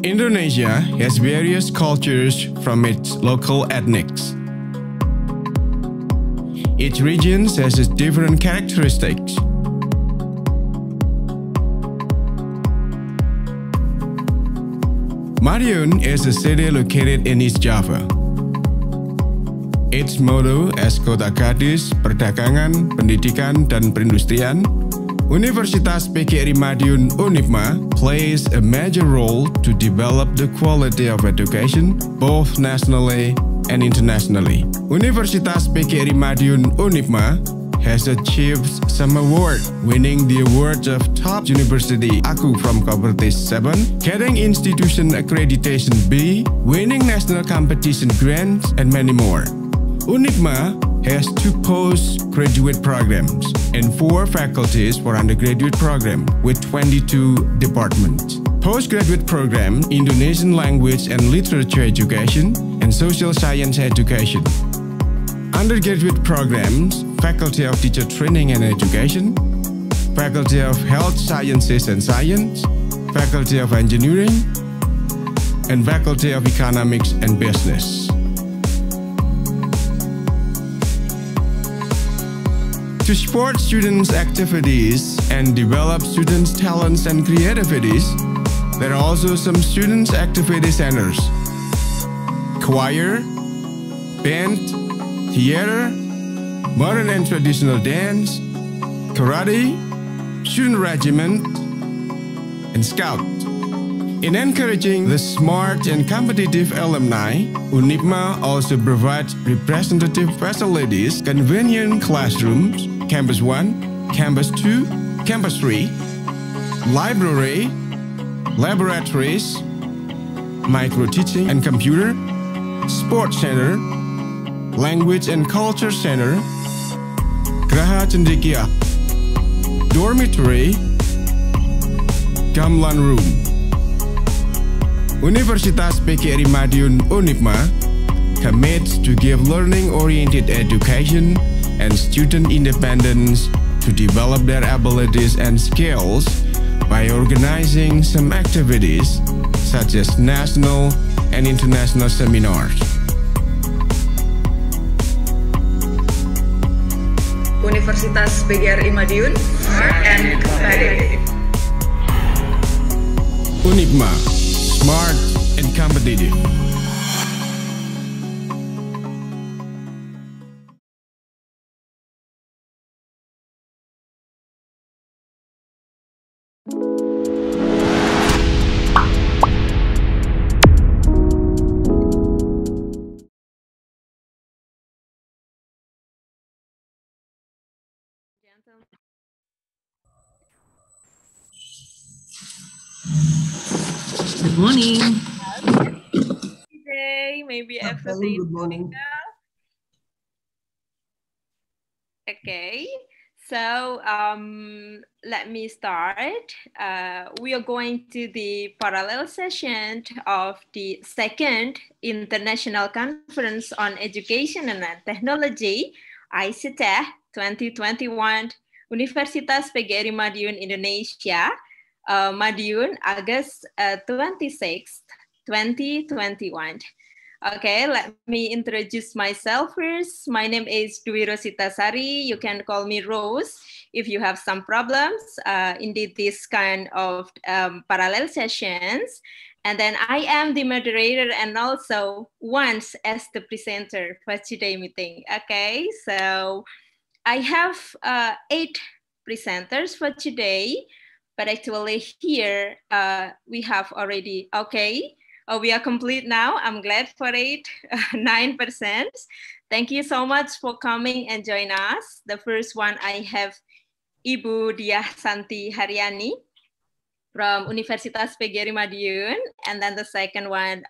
Indonesia has various cultures from its local ethnics. Each region has its different characteristics. Madiun is a city located in East Java. Its motto as Kota Gadis, Perdagangan, Pendidikan, dan Perindustrian, Universitas PGRI Madiun (Unipma) plays a major role to develop the quality of education both nationally and internationally. Universitas PGRI Madiun (Unipma) has achieved some awards, winning the awards of Top University Aku from Cooperative 7, getting institution accreditation B, winning national competition grants, and many more. Unipma has 2 postgraduate programs and 4 faculties for undergraduate program with 22 departments. Postgraduate program, Indonesian language and literature education and social science education. Undergraduate programs, Faculty of Teacher Training and Education, Faculty of Health Sciences and Science, Faculty of Engineering, and Faculty of Economics and Business. To support students' activities and develop students' talents and creativities, there are also some students' activity centers: choir, band, theater, modern and traditional dance, karate, student regiment, and scout. In encouraging the smart and competitive alumni, Unipma also provides representative facilities, convenient classrooms, Campus 1, Campus 2, Campus 3, library, laboratories, micro-teaching and computer, sports center, language and culture center, Graha Cendekia, dormitory, gamelan room. Universitas PGRI Madiun (Unipma) commits to give learning-oriented education and student independence to develop their abilities and skills by organizing some activities such as national and international seminars. Universitas PGRI Madiun, smart and competitive. Unipma, smart and competitive. Good morning. Today, maybe everything. Good morning. Okay, so let me start. We are going to the parallel session of the second International Conference on Education and Technology, ICETECH 2021, Universitas PGRI Madiun, Indonesia, Madiun, August 26th, 2021. Okay, let me introduce myself first. My name is Dwi Rositasari. You can call me Rose if you have some problems in this kind of parallel sessions. And then I am the moderator and also once as the presenter for today's meeting. Okay, so I have 8 presenters for today. But actually here we have already, we are complete now. I'm glad for it, 9%. Thank you so much for coming and join us. The first one I have Ibu Diah Santi Haryani from Universitas PGRI Madiun. And then the second one,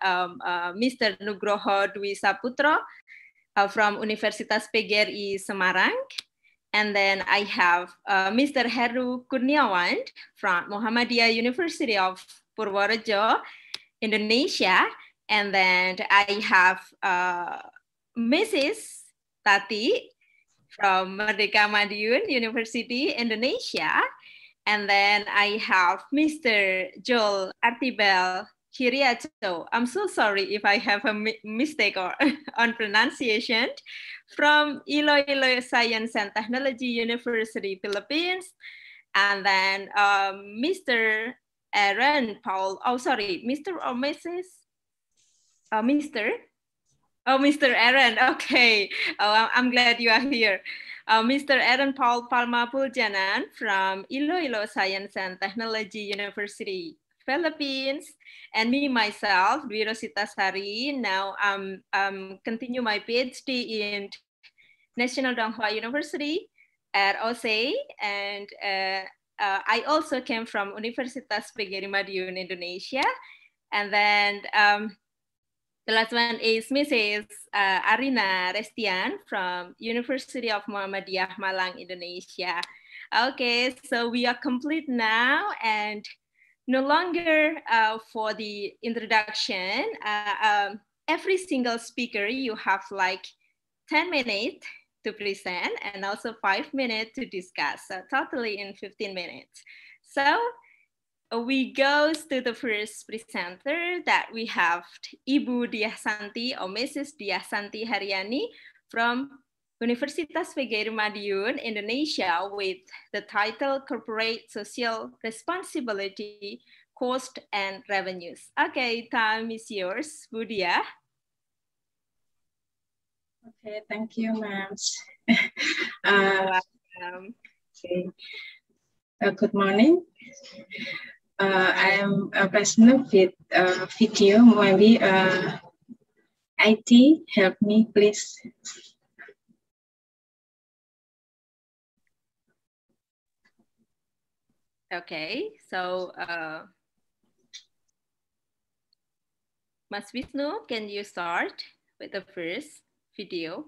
Mr. Nugroho Dwi Saputro from Universitas PGRI Semarang. And then I have Mr. Heru Kurniawan from Muhammadiyah University of Purworejo, Indonesia. And then I have Mrs. Tati from Merdeka Madiun University, Indonesia. And then I have Mr. Joel Artibel Kiriacho. I'm so sorry if I have a mistake or on pronunciation. From Iloilo Science and Technology University, Philippines. And then Mr. Aaron Paul, oh sorry, Mr. or Mrs.? Mr. Oh, Mr. Aaron, okay. Oh, I'm glad you are here. Mr. Aaron Paul Palma Puljanan from Iloilo Science and Technology University, Philippines, and me myself, Dwi Rosita Sari. Now I'm continue my PhD in National Donghua University at OSE, and I also came from Universitas PGRI Madiun, Indonesia, and then the last one is Mrs. Arina Restian from University of Muhammadiyah Malang, Indonesia. Okay, so we are complete now, and no longer for the introduction. Every single speaker, you have like 10 minutes to present and also 5 minutes to discuss. So totally in 15 minutes. So we go to the first presenter that we have Ibu Diah Santi or Mrs. Diah Santi Haryani from Universitas PGRI Madiun, Indonesia, with the title Corporate Social Responsibility, Cost and Revenues. Okay, time is yours, Bu Diah. Okay, thank you, ma'am. Okay. Good morning. I am present with video. Maybe IT help me, please. Okay, so Mas Wisnu, can you start with the first video?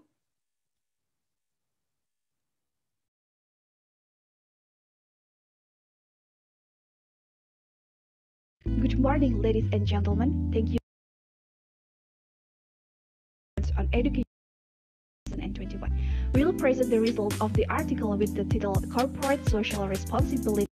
Good morning, ladies and gentlemen. Thank you on education 2021. We will present the result of the article with the title Corporate Social Responsibility.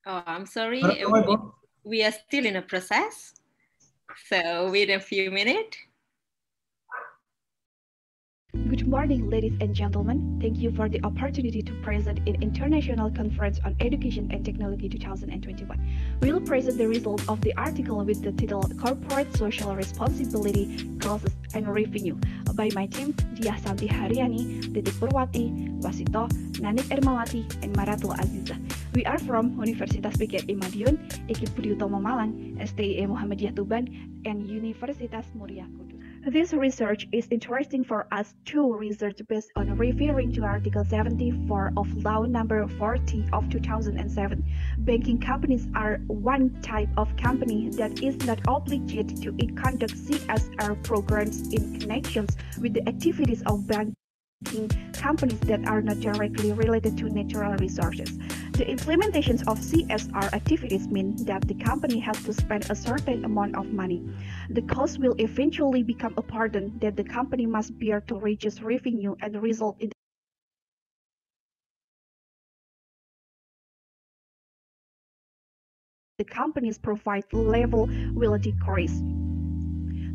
Oh, I'm sorry. We are still in a process. So wait a few minutes. Good morning, ladies and gentlemen. Thank you for the opportunity to present in International Conference on Education and Technology 2021. We will present the result of the article with the title Corporate Social Responsibility, Costs and Revenue by my team, Diah Santi Haryani, Titik Purwati, Wasito, Nanik Ermawati, and Maratul Aziza. We are from Universitas PGRI Madiun, Ekip Budi Utomo Malang, STIE Muhammadiyah Tuban, and Universitas Muria Kudus. This research is interesting for us to research based on referring to Article 74 of Law Number 40 of 2007. Banking companies are one type of company that is not obligated to conduct CSR programs in connections with the activities of banking companies that are not directly related to natural resources. The implementations of CSR activities mean that the company has to spend a certain amount of money. The cost will eventually become a burden that the company must bear to reduce revenue and result in the company's profit level will decrease.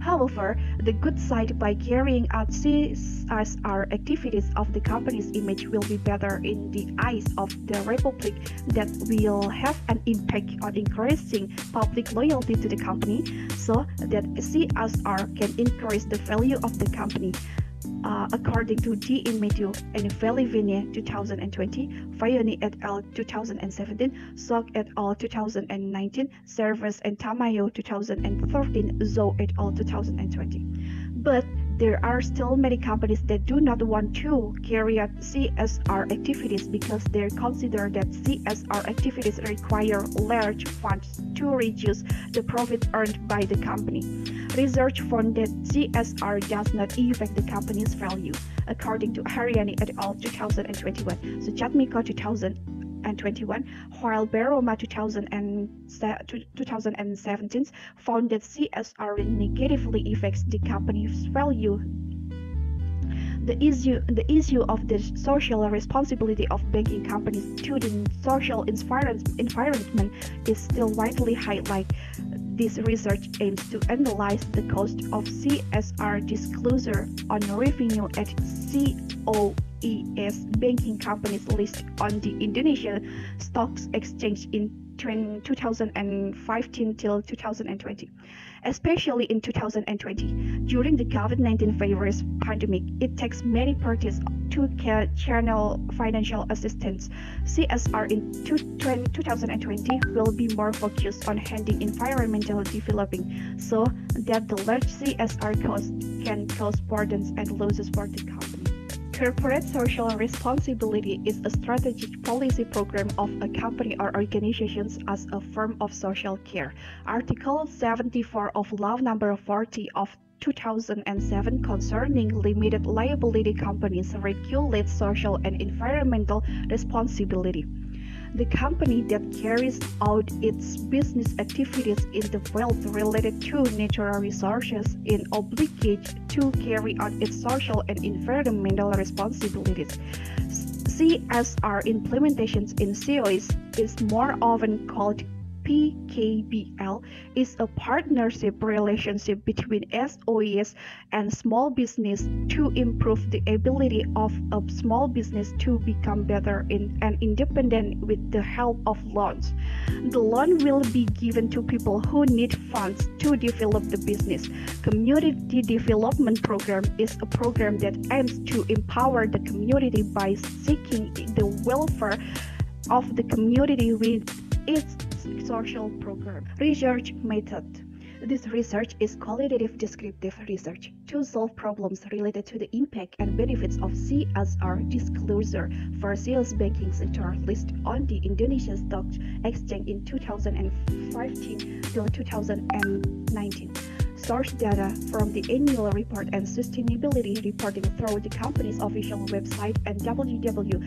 However, the good side by carrying out CSR activities of the company's image will be better in the eyes of the Republic, that will have an impact on increasing public loyalty to the company, so that CSR can increase the value of the company. According to D. in Matthew and Valivine 2020, Fayoni et al. 2017, Sok et al. 2019, Servus and Tamayo 2013, Zhou et al. 2020. But there are still many companies that do not want to carry out CSR activities because they consider that CSR activities require large funds to reduce the profit earned by the company. Research found that CSR does not affect the company's value. According to Haryani et al. 2021, Subcribe 2021, while Baroma 2017 found that CSR negatively affects the company's value. The issue of the social responsibility of banking companies to the social environment is still widely highlighted. This research aims to analyze the cost of CSR disclosure on revenue at COES banking companies listed on the Indonesian Stock Exchange in 2015 till 2020. Especially in 2020, during the COVID-19 virus pandemic, it takes many parties to channel financial assistance. CSR in 2020 will be more focused on handling environmental development, so that the large CSR costs can cause burdens and losses for the company. Corporate social responsibility is a strategic policy program of a company or organization as a form of social care. Article 74 of Law Number 40 of 2007 concerning limited liability companies regulates social and environmental responsibility. The company that carries out its business activities in the field related to natural resources is obligated to carry out its social and environmental responsibilities. CSR implementations in COEs is more often called PKBL, is a partnership relationship between SOEs and small business to improve the ability of a small business to become better and independent with the help of loans. The loan will be given to people who need funds to develop the business. Community Development Program is a program that aims to empower the community by seeking the welfare of the community with its social program. Research method. This research is qualitative descriptive research to solve problems related to the impact and benefits of CSR disclosure for sales banking sector listed on the Indonesian Stock Exchange in 2015 till 2019. Source data from the annual report and sustainability reporting through the company's official website and www.bei.co.id.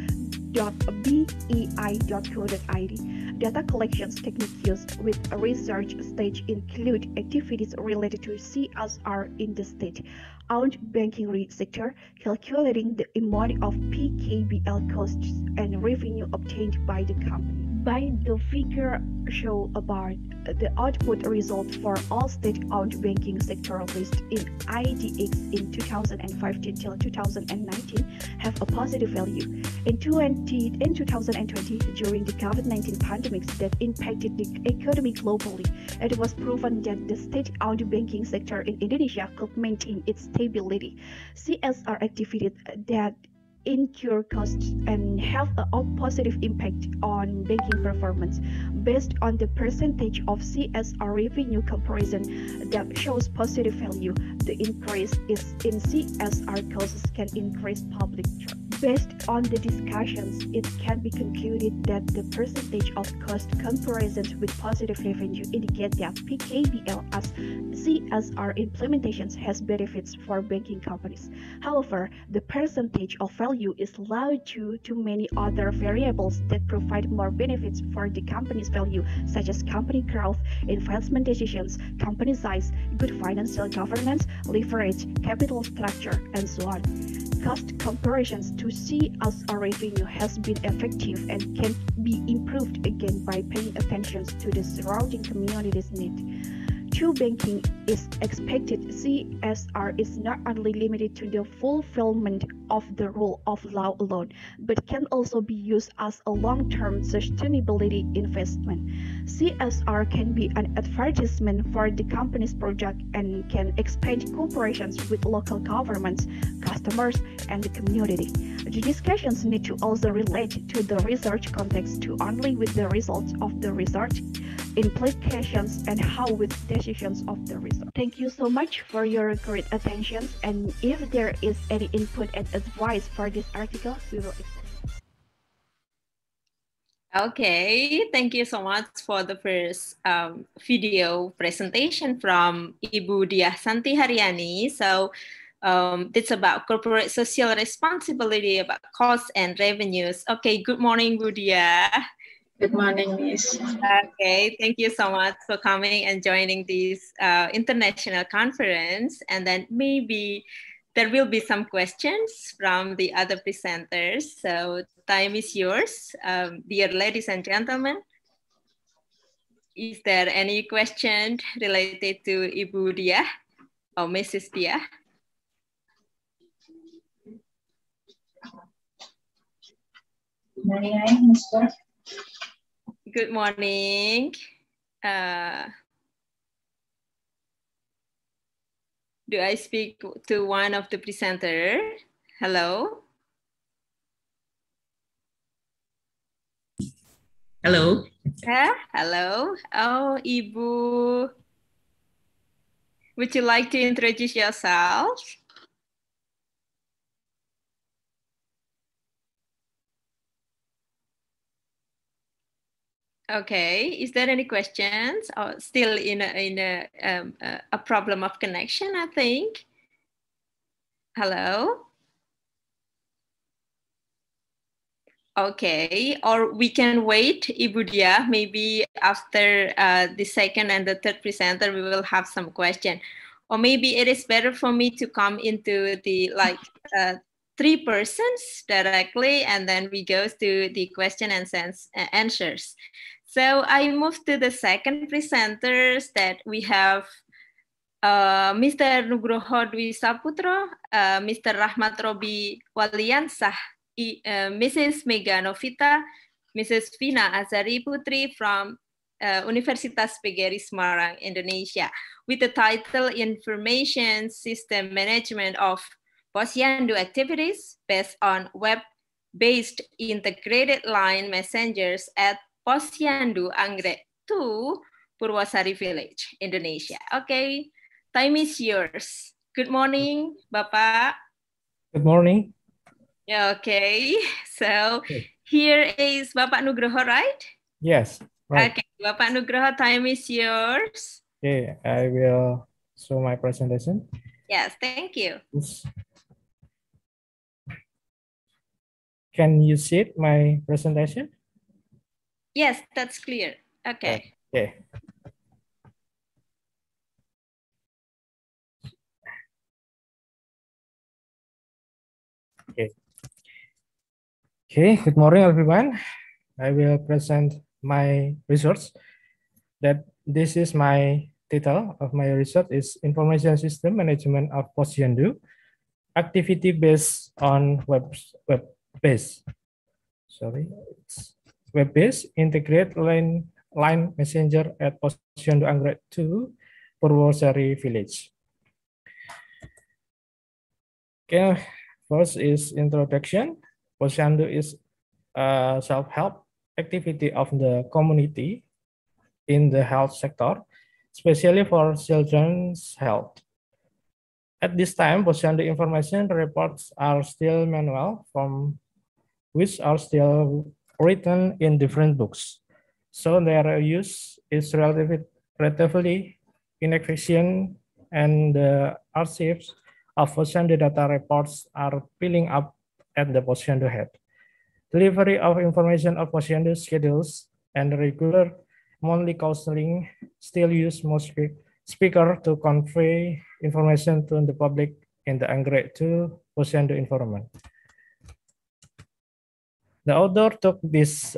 Data collection techniques used with a research stage include activities related to CSR in the state-owned banking sector, calculating the amount of PKBL costs and revenue obtained by the company. By the figure show about the output result for all state-owned banking sector list in IDX in 2015 till 2019 have a positive value. In 2020, during the COVID-19 pandemic that impacted the economy globally, it was proven that the state-owned banking sector in Indonesia could maintain its stability. CSR activities that incur costs and have a positive impact on banking performance. Based on the percentage of CSR revenue comparison that shows positive value, the increase is in CSR costs can increase public trust. Based on the discussions, it can be concluded that the percentage of cost comparisons with positive revenue indicate that PKBL as CSR implementations has benefits for banking companies. However, the percentage of value is low due to many other variables that provide more benefits for the company's value, such as company growth, investment decisions, company size, good financial governance, leverage, capital structure, and so on. Cost comparisons to CSR revenue has been effective and can be improved again by paying attention to the surrounding community's need. to banking is expected, CSR is not only limited to the fulfillment of the rule of law alone, but can also be used as a long-term sustainability investment. CSR can be an advertisement for the company's project and can expand cooperations with local governments, customers, and the community. The discussions need to also relate to the research context to only with the results of the research, implications, and how with decisions of the research. Thank you so much for your great attention, and if there is any input and advice for this article, we will accept. Okay, thank you so much for the first video presentation from Ibu Diah Santi Haryani. So it's about corporate social responsibility, about costs and revenues. Okay, good morning, Bu Diah. Good morning, Miss. Okay, thank you so much for coming and joining this international conference. And then maybe there will be some questions from the other presenters. So time is yours, dear ladies and gentlemen. Is there any question related to Ibu Diah or Mrs. Diah? Morning, Mr. Good morning. Do I speak to one of the presenters? Hello? Hello. Hello. Oh, Ibu. Would you like to introduce yourself? Okay, is there any questions or still in a problem of connection, I think? Hello? Okay, or we can wait, Ibu Diah, maybe after the second and the third presenter, we will have some question. Or maybe it is better for me to come into the three persons directly, and then we go to the question and answers. So I move to the second presenters that we have Mr. Nugroho Dwi Saputro, Mr. Rahmat Robi Waliansah, Mrs. Mega Novita, Mrs. Vina Azari Putri from Universitas PGRI Semarang, Indonesia, with the title Information System Management of Posyandu Activities based on web-based integrated line messengers at Posyandu Anggrek 2, Purwosari Village, Indonesia. Okay, time is yours. Good morning, Bapak. Good morning. Okay, so here is Bapak Nugroho, right? Yes, right. Okay, Bapak Nugroho, time is yours. Okay, I will show my presentation. Yes, thank you. Can you see my presentation? Yes, that's clear. Okay. Okay. Okay, good morning, everyone. I will present my research. This is my title of my research is Information System Management of Posyandu, activity based on web-based integrate line messenger at Posyandu Anggrek 2, Purwosari Village. Okay, first is introduction. Posyandu is a self-help activity of the community in the health sector, especially for children's health. At this time, Posyandu information reports are still manual, from which are still written in different books. So their use is relatively inefficient, and the archives of Posyandu data reports are piling up at the Posyandu head. Delivery of information of Posyandu schedules and regular monthly counseling still use most speaker to convey information to the public in the Anggrek 2 Posyandu environment. The author took this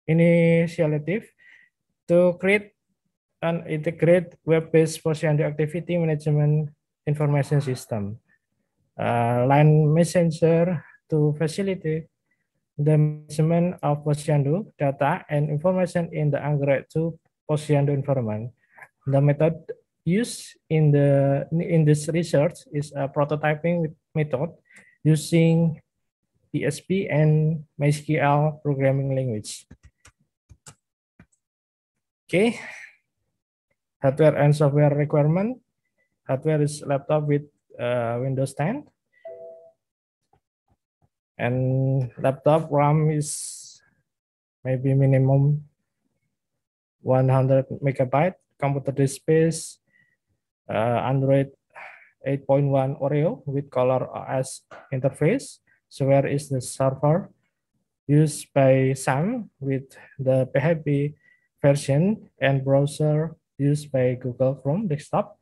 initiative to create an integrated web-based Posyandu activity management information system, line messenger to facilitate the management of Posyandu data and information in the Anggrek 2 Posyandu environment. The method used in this research is a prototyping method using PSP and MySQL programming language. Okay, hardware and software requirement. Hardware is laptop with Windows 10, and laptop RAM is maybe minimum 100 megabyte. Computer disk space, Android 8.1 Oreo with Color OS interface. Software is the server used by Sam with the PHP version, and browser used by Google Chrome desktop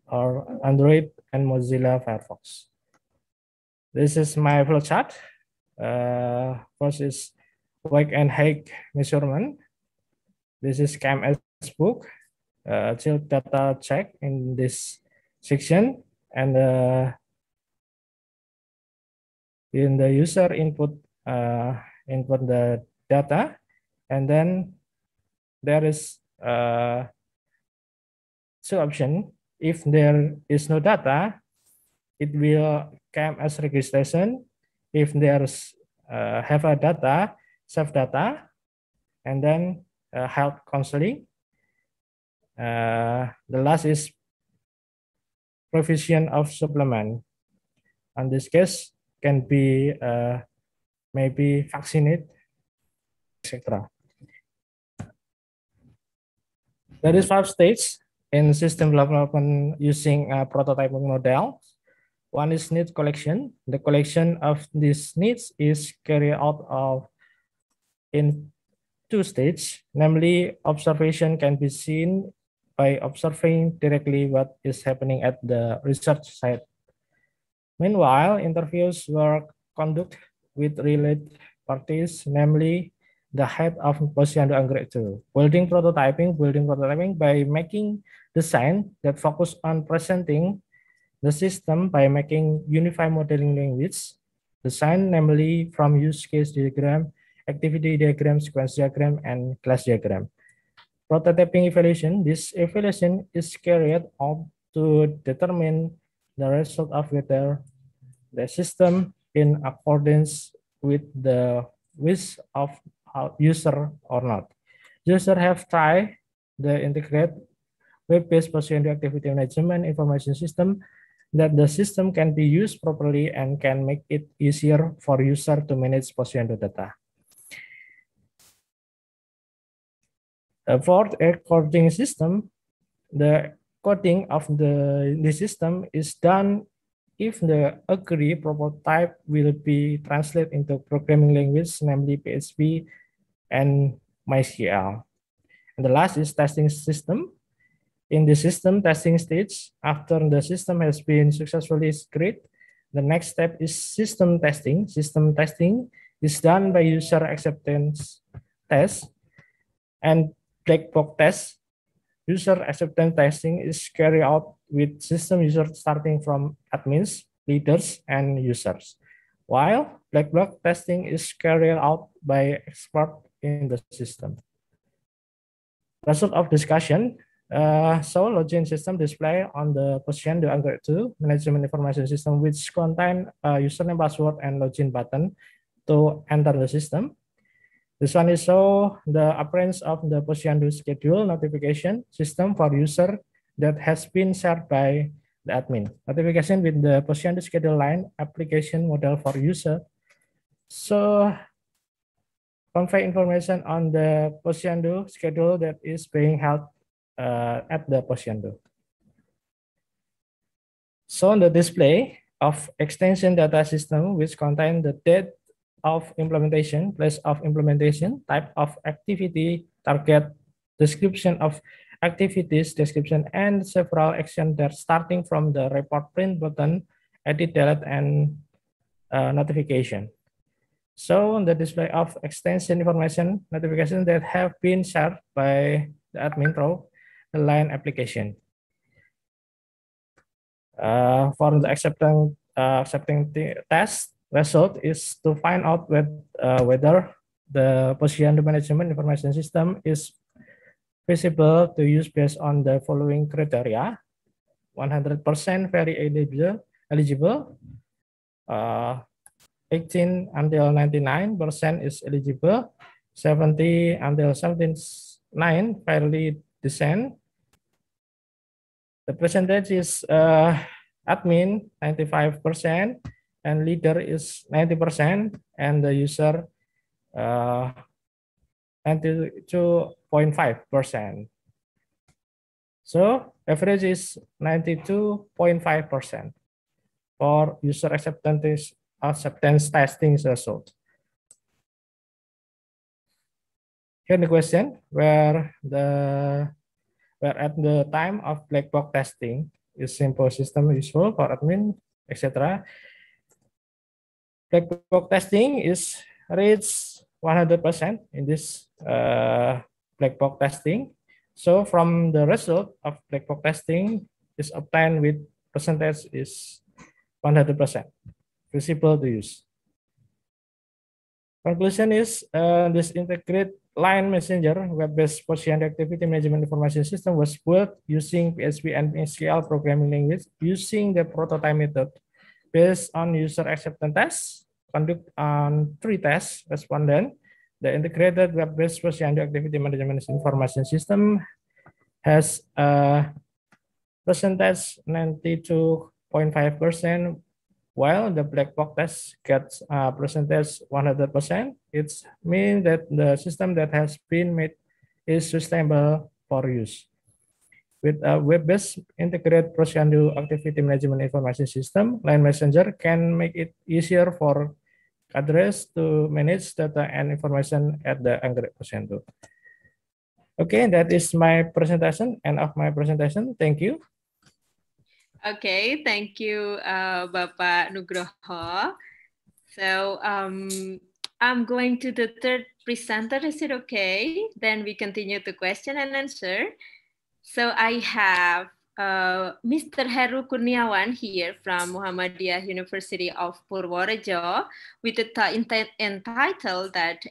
or Android and Mozilla Firefox. This is my flowchart. First is weight and height measurement. This is KMS book. Child data check in this section, and in the user input the data, and then there is two option. If there is no data, it will come as registration. If there's have a data, save data, and then health counseling. The last is provision of supplement. In this case, can be maybe vaccinate, etc. There is 5 stages in system development using a prototyping model. One is need collection. The collection of these needs is carried out in 2 stages, namely observation can be seen by observing directly what is happening at the research site. Meanwhile, interviews were conducted with related parties, namely the head of Posyandu Anggrek 2. Building prototyping by making design that focus on presenting the system by making unified modeling language design, namely from use case diagram, activity diagram, sequence diagram, and class diagram. Prototyping evaluation. This evaluation is carried out to determine the result of whether the system in accordance with the wish of user or not. User have tried the integrated web-based Posyandu activity management information system that the system can be used properly and can make it easier for user to manage Posyandu data. For a coding system, the coding of the system is done if the agreed prototype will be translated into programming language, namely PHP and MySQL. And the last is testing system. In the system testing stage, after the system has been successfully created, the next step is system testing. System testing is done by user acceptance test and black box test. User acceptance testing is carried out with system users starting from admins, leaders, and users, while black box testing is carried out by experts in the system. Result of discussion. So login system display on the Posyandu Anggrek 2 management information system, which contain username, password, and login button to enter the system. This one is show the appearance of the Posyandu schedule notification system for user that has been shared by the admin. Notification with the Posyandu schedule line application model for user. So convey information on the Posyandu schedule that is being held at the Posyandu. So the display of extension data system, which contain the date of implementation, place of implementation, type of activity, target, description of activities, description, and several actions that starting from the report print button, edit, delete, and notification. So the display of extension information notification that have been shared by the admin row the line application. For the accepting test result is to find out whether the position management information system is feasible to use based on the following criteria: 100% very eligible, 18 until 99% is eligible, 70 until 79 fairly decent. The percentage is admin 95% and leader is 90%, and the user 92.5%. So average is 92.5% for user acceptance testing result. Here the question, where at the time of black box testing is simple system useful for admin, etc. Black box testing is reached 100% in this black box testing. So from the result of black box testing is obtained with percentage is 100% feasible to use. Conclusion is this integrated line messenger web-based position activity management information system was built using PHP and SQL programming language using the prototype method based on user acceptance tests, conduct on 3 tests respondent. The integrated web-based position activity management information system has a percentage 92.5%, while the black box test gets a percentage 100%. It means that the system that has been made is sustainable for use. With a web-based integrated position activity management information system, Line Messenger can make it easier for address to manage data and information at the aggregate position. Okay, that is my presentation, end of my presentation. Thank you. Okay, thank you, Bapak Nugroho. So I'm going to the third presenter. Is it okay? Then we continue to question and answer. So I have Mr. Heru Kurniawan here from Muhammadiyah University of Purworejo with the entitled that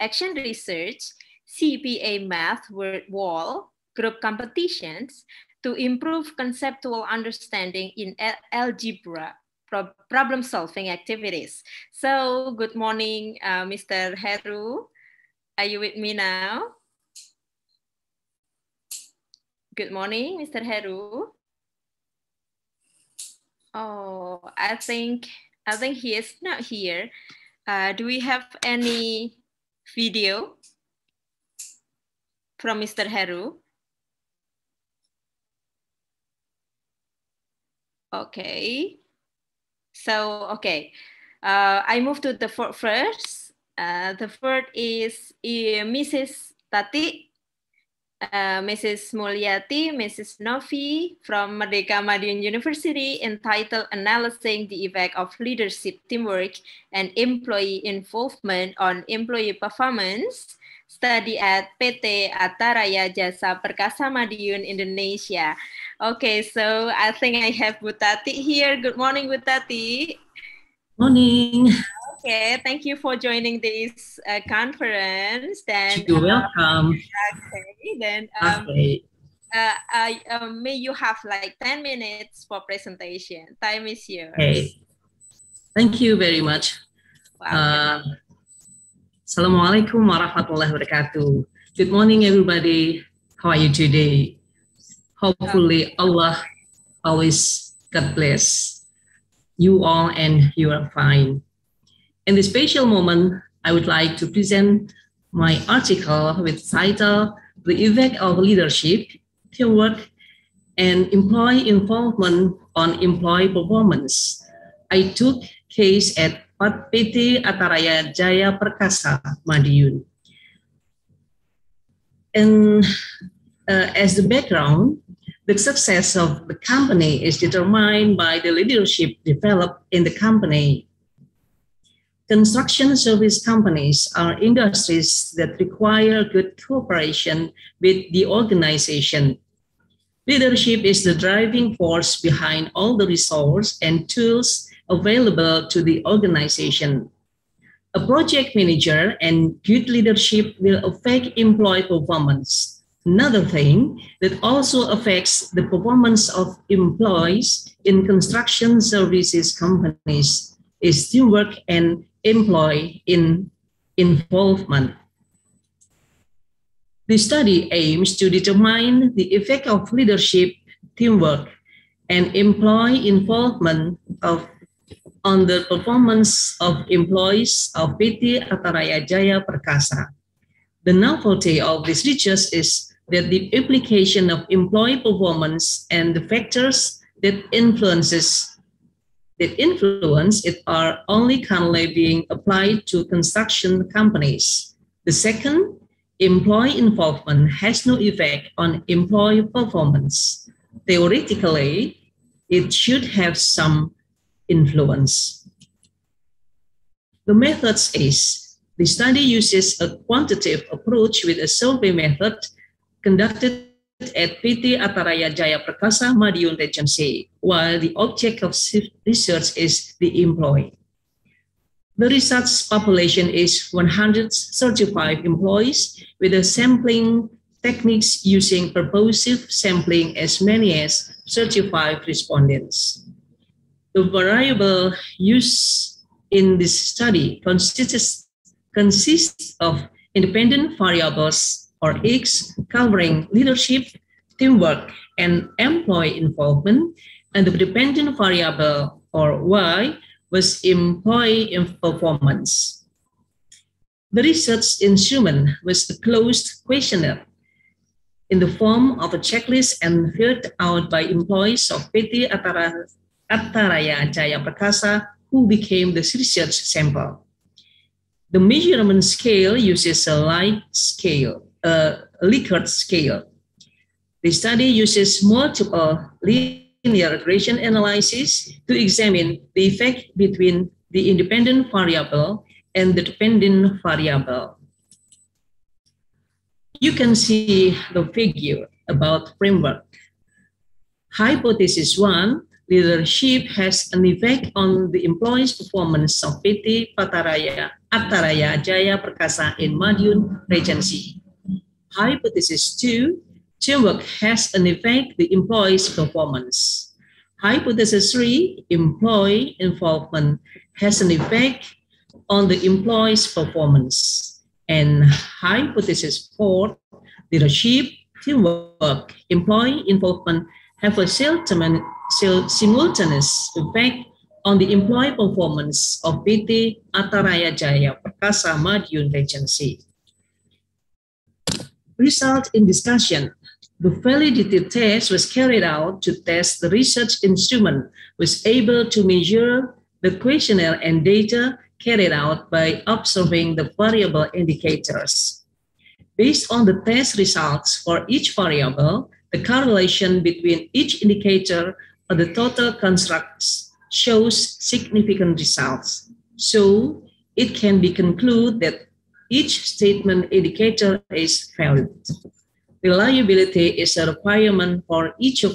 Action Research CPA Math Word Wall Group Competitions to Improve Conceptual Understanding in Algebra Problem Solving Activities. So good morning, Mr. Heru. Are you with me now? Good morning, Mr. Heru. Oh, I think he is not here. Do we have any video from Mr. Heru? Okay. So, okay. I move to the first. The first is Mrs. Tati, Mrs. Mulyati, Mrs. Novi from Merdeka Madiun University, entitled Analyzing the Effect of Leadership, Teamwork, and Employee Involvement on Employee Performance, study at PT Ataraya Jasa Perkasa Madiun, Indonesia. Okay, so I think I have Bu Tati here. Good morning, Bu Tati. Morning. Okay, thank you for joining this conference. Then you're welcome. Okay, then may you have like 10 minutes for presentation. Time is yours. Okay. Thank you very much. Assalamualaikum warahmatullahi wabarakatuh. Good morning, everybody. How are you today? Hopefully, Allah always God bless you all and you are fine. In this special moment, I would like to present my article with title, The Effect of Leadership, Teamwork, and Employee Involvement on Employee Performance. I took case at PT Ataraya Jaya Perkasa Madiun. And as the background, the success of the company is determined by the leadership developed in the company. Construction service companies are industries that require good cooperation with the organization Leadership is the driving force behind all the resources and tools available to the organization. A project manager and good leadership will affect employee performance. Another thing that also affects the performance of employees in construction services companies is teamwork and employee involvement. The study aims to determine the effect of leadership, teamwork, and employee involvement on the performance of employees of PT Ataraya Jaya Perkasa. The novelty of this research is that the application of employee performance and the factors that influence it are only currently being applied to construction companies. The second, employee involvement has no effect on employee performance. Theoretically, it should have some influence. The methods is, the study uses a quantitative approach with a survey method conducted at PT Ataraya Jaya Perkasa Madiun Regency, while the object of research is the employee. The research population is 135 employees with a sampling techniques using purposive sampling as many as 35 respondents. The variable used in this study consists of independent variables or X covering leadership, teamwork, and employee involvement, and the dependent variable or Y was employee performance. The research instrument was a closed questionnaire in the form of a checklist and filled out by employees of PT Ataraya Jaya Perkasa who became the research sample. The measurement scale uses a Likert scale. The study uses multiple linear regression analysis to examine the effect between the independent variable and the dependent variable. You can see the figure about framework. Hypothesis 1, leadership has an effect on the employee's performance of PT Ataraya Jaya Perkasa in Madiun Regency. Hypothesis 2, teamwork has an effect on the employee's performance. Hypothesis 3, employee involvement has an effect on the employee's performance. And hypothesis 4, leadership, teamwork, employee involvement have a simultaneous effect on the employee performance of PT Ataraya Jaya Perkasa Madiun Regency. Result in discussion. The validity test was carried out to test the research instrument was able to measure the questionnaire and data carried out by observing the variable indicators. Based on the test results for each variable, the correlation between each indicator or the total constructs shows significant results. So it can be concluded that each statement indicator is valid. Reliability is a requirement for each of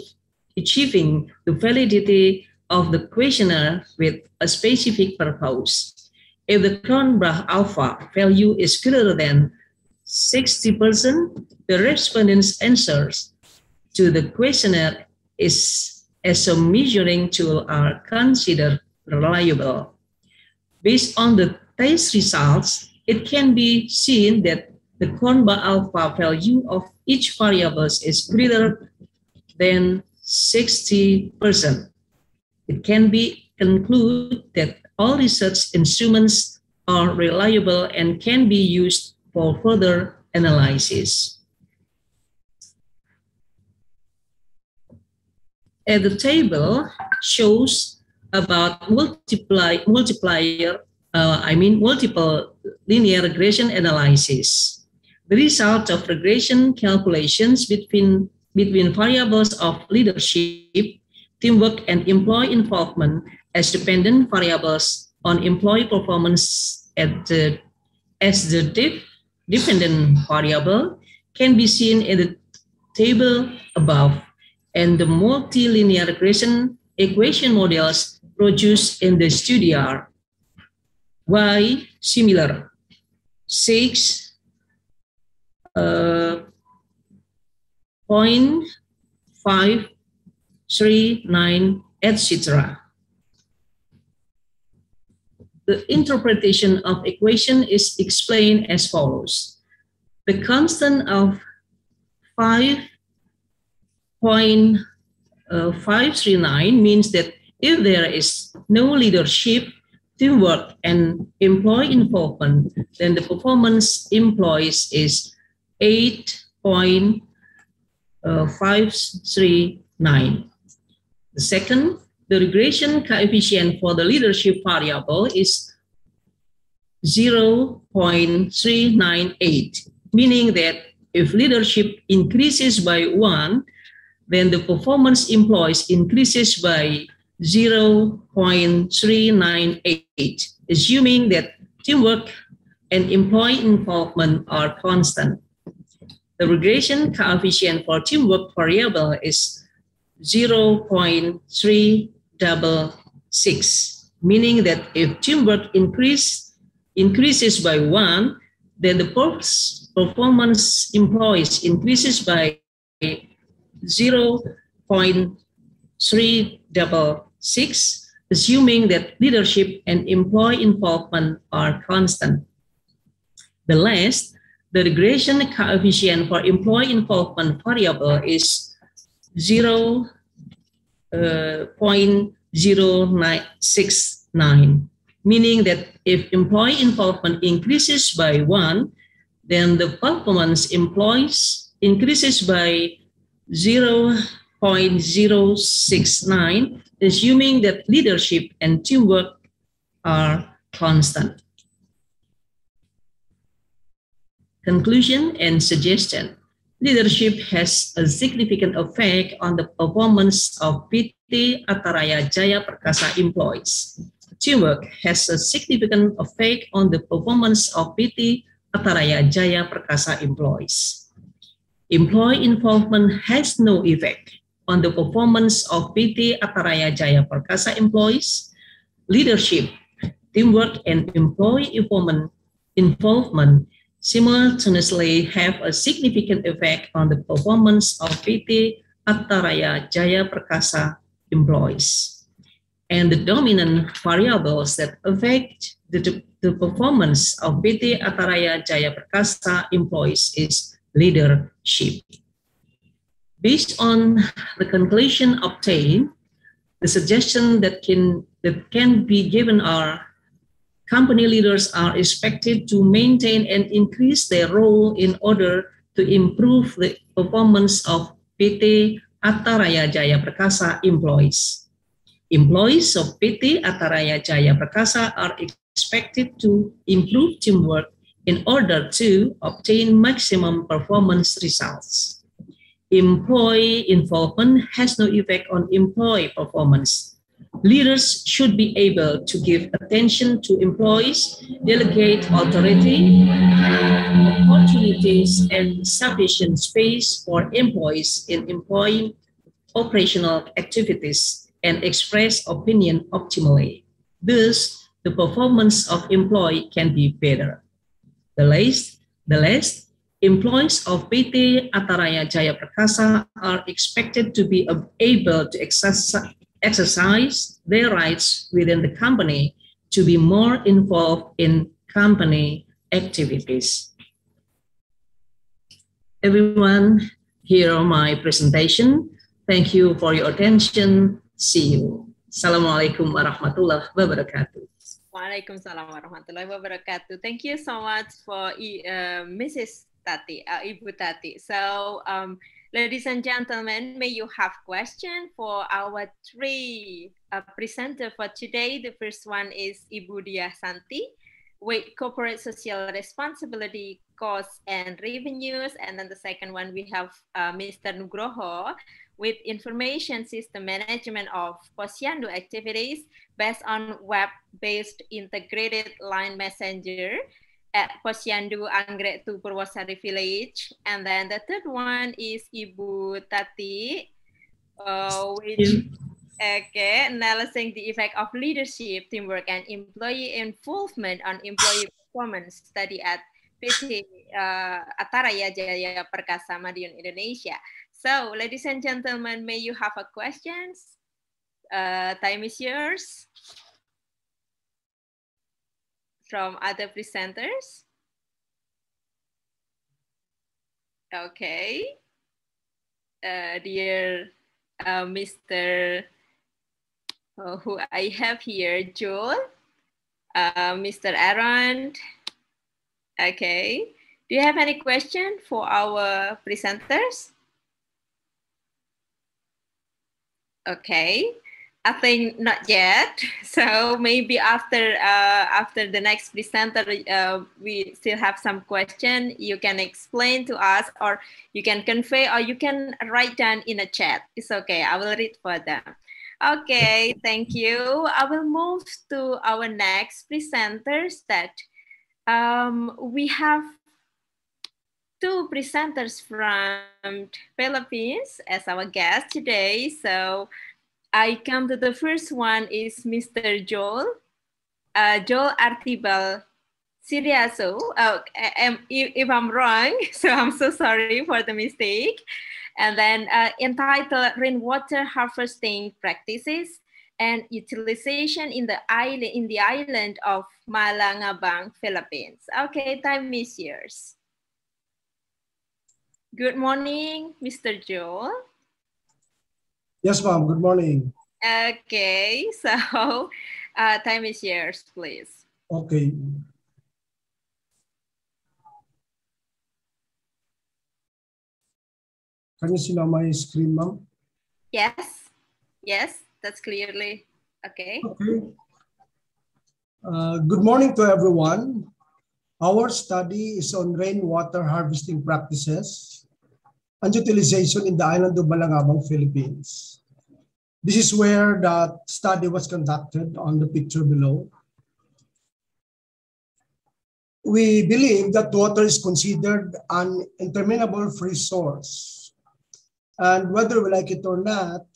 achieving the validity of the questionnaire with a specific purpose. If the Cronbach alpha value is greater than 60%, the respondent's answers to the questionnaire as a measuring tool are considered reliable. Based on the test results, it can be seen that the Cronbach alpha value of each variable is greater than 60%. It can be concluded that all research instruments are reliable and can be used for further analysis. At the table shows about multiple linear regression analysis. The result of regression calculations between variables of leadership, teamwork, and employee involvement as dependent variables on employee performance as the dependent variable can be seen in the table above. and the multilinear equation models produced in the study are Y similar, 0.539, etc. The interpretation of equation is explained as follows. The constant of 5.539 means that if there is no leadership, teamwork, and employee involvement, then the performance employees is 8.539. The second, the regression coefficient for the leadership variable is 0.398, meaning that if leadership increases by 1, then the performance employees increases by 0.398, assuming that teamwork and employee involvement are constant. The regression coefficient for teamwork variable is 0.366, meaning that if teamwork increases by 1, then the performance employees increases by 0.366, assuming that leadership and employee involvement are constant. The last, the regression coefficient for employee involvement variable is 0.0969, meaning that if employee involvement increases by 1, then the performance employees increases by 0.069, assuming that leadership and teamwork are constant. Conclusion and suggestion. Leadership has a significant effect on the performance of PT Ataraya Jaya Perkasa employees. Teamwork has a significant effect on the performance of PT Ataraya Jaya Perkasa employees. Employee involvement has no effect on the performance of PT Ataraya Jaya Perkasa employees. Leadership, teamwork, and employee involvement simultaneously have a significant effect on the performance of PT Ataraya Jaya Perkasa employees. And the dominant variables that affect the performance of PT Ataraya Jaya Perkasa employees is leadership. Based on the conclusion obtained, the suggestion that can be given are: company leaders are expected to maintain and increase their role in order to improve the performance of PT Ataraya Jaya Perkasa employees. Employees of PT Ataraya Jaya Perkasa are expected to improve teamwork in order to obtain maximum performance results. Employee involvement has no effect on employee performance. Leaders should be able to give attention to employees, delegate authority, opportunities, and sufficient space for employees in employee operational activities, and express opinion optimally. Thus, the performance of employee can be better. The last, employees of PT Ataraya Jaya Perkasa are expected to be able to exercise their rights within the company, to be more involved in company activities. Everyone, here are my presentation. Thank you for your attention. See you. Assalamualaikum warahmatullahi wabarakatuh. Waalaikumsalam warahmatullahi wabarakatuh. Thank you so much for Mrs. Tati, Ibu Tati. So, ladies and gentlemen, may you have questions for our three presenters for today. The first one is Ibu Dia Santi with corporate social responsibility, costs and revenues. And then the second one, we have Mr. Nugroho with information system management of Posyandu activities based on web-based integrated line messenger at Posyandu Anggrek 2 Purwosari Village. And then the third one is Ibu Tati Analyzing the effect of leadership, teamwork, and employee involvement on employee performance study at PT Ataraya Jaya Perkasa Madiun, Indonesia. So, ladies and gentlemen, may you have a questions? Time is yours. From other presenters. Okay. Dear Mr. Who I have here, Joel, Mr. Aaron. Okay. Do you have any question for our presenters? Okay. I think not yet. So maybe after the next presenter, we still have some question. You can explain to us, or you can convey, or you can write down in a chat. It's okay. I will read for them. Okay, thank you. I will move to our next presenters. That we have two presenters from Philippines as our guest today. So I come to the first one is Mr. Joel Artibal Siriaso. If I'm wrong, so I'm so sorry for the mistake. And then entitled Rainwater Harvesting Practices and Utilization in the island of Malangabang, Philippines. Okay, time is yours. Good morning, Mr. Joel. Yes, ma'am. Good morning. Okay, so time is yours, please. Okay. Can you see now my screen, ma'am? Yes. Yes, that's clearly okay. Okay. Good morning to everyone. Our study is on rainwater harvesting practices and utilization in the island of Malangabang, Philippines. This is where that study was conducted on the picture below. We believe that water is considered an interminable resource. And whether we like it or not,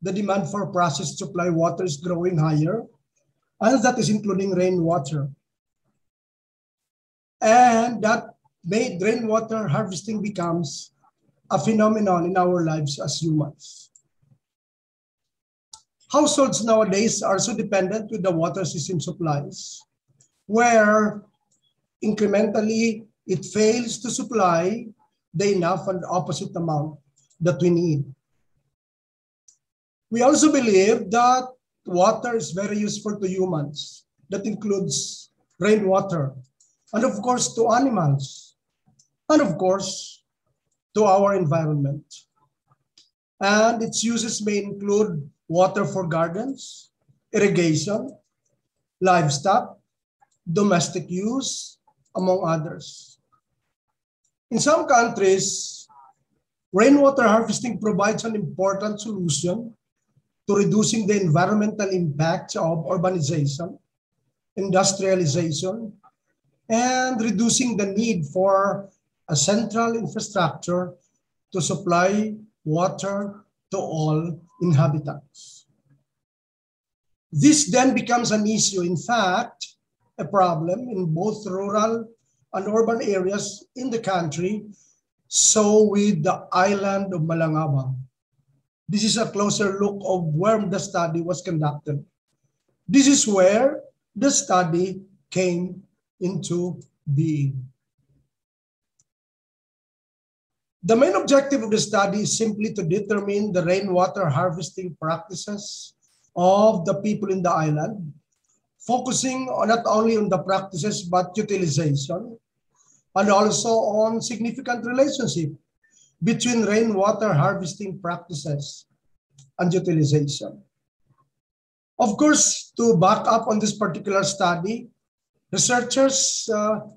the demand for processed supply water is growing higher, and that is including rainwater. And that made rainwater harvesting becomes a phenomenon in our lives as humans. Households nowadays are so dependent with the water system supplies, where incrementally it fails to supply the enough and opposite amount that we need. We also believe that water is very useful to humans. That includes rainwater, and of course to animals, and of course to our environment. And its uses may include water for gardens, irrigation, livestock, domestic use, among others. In some countries, rainwater harvesting provides an important solution to reducing the environmental impacts of urbanization, industrialization, and reducing the need for a central infrastructure to supply water to all inhabitants. This then becomes an issue, in fact, a problem in both rural and urban areas in the country, so with the island of Malangabang. This is a closer look of where the study was conducted. This is where the study came into being. The main objective of the study is simply to determine the rainwater harvesting practices of the people in the island, focusing not only on the practices but utilization, and also on significant relationship between rainwater harvesting practices and utilization. Of course, to back up on this particular study, researchers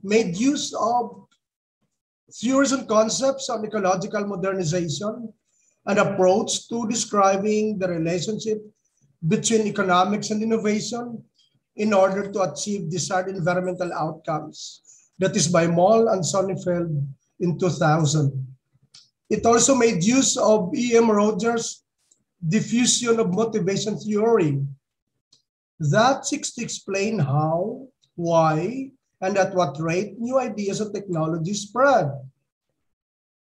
made use of theories and concepts on ecological modernization, an approach to describing the relationship between economics and innovation in order to achieve desired environmental outcomes. That is by Moll and Sonnenfeld in 2000. It also made use of E.M. Rogers' diffusion of motivation theory that seeks to explain how, why, and at what rate new ideas and technologies spread.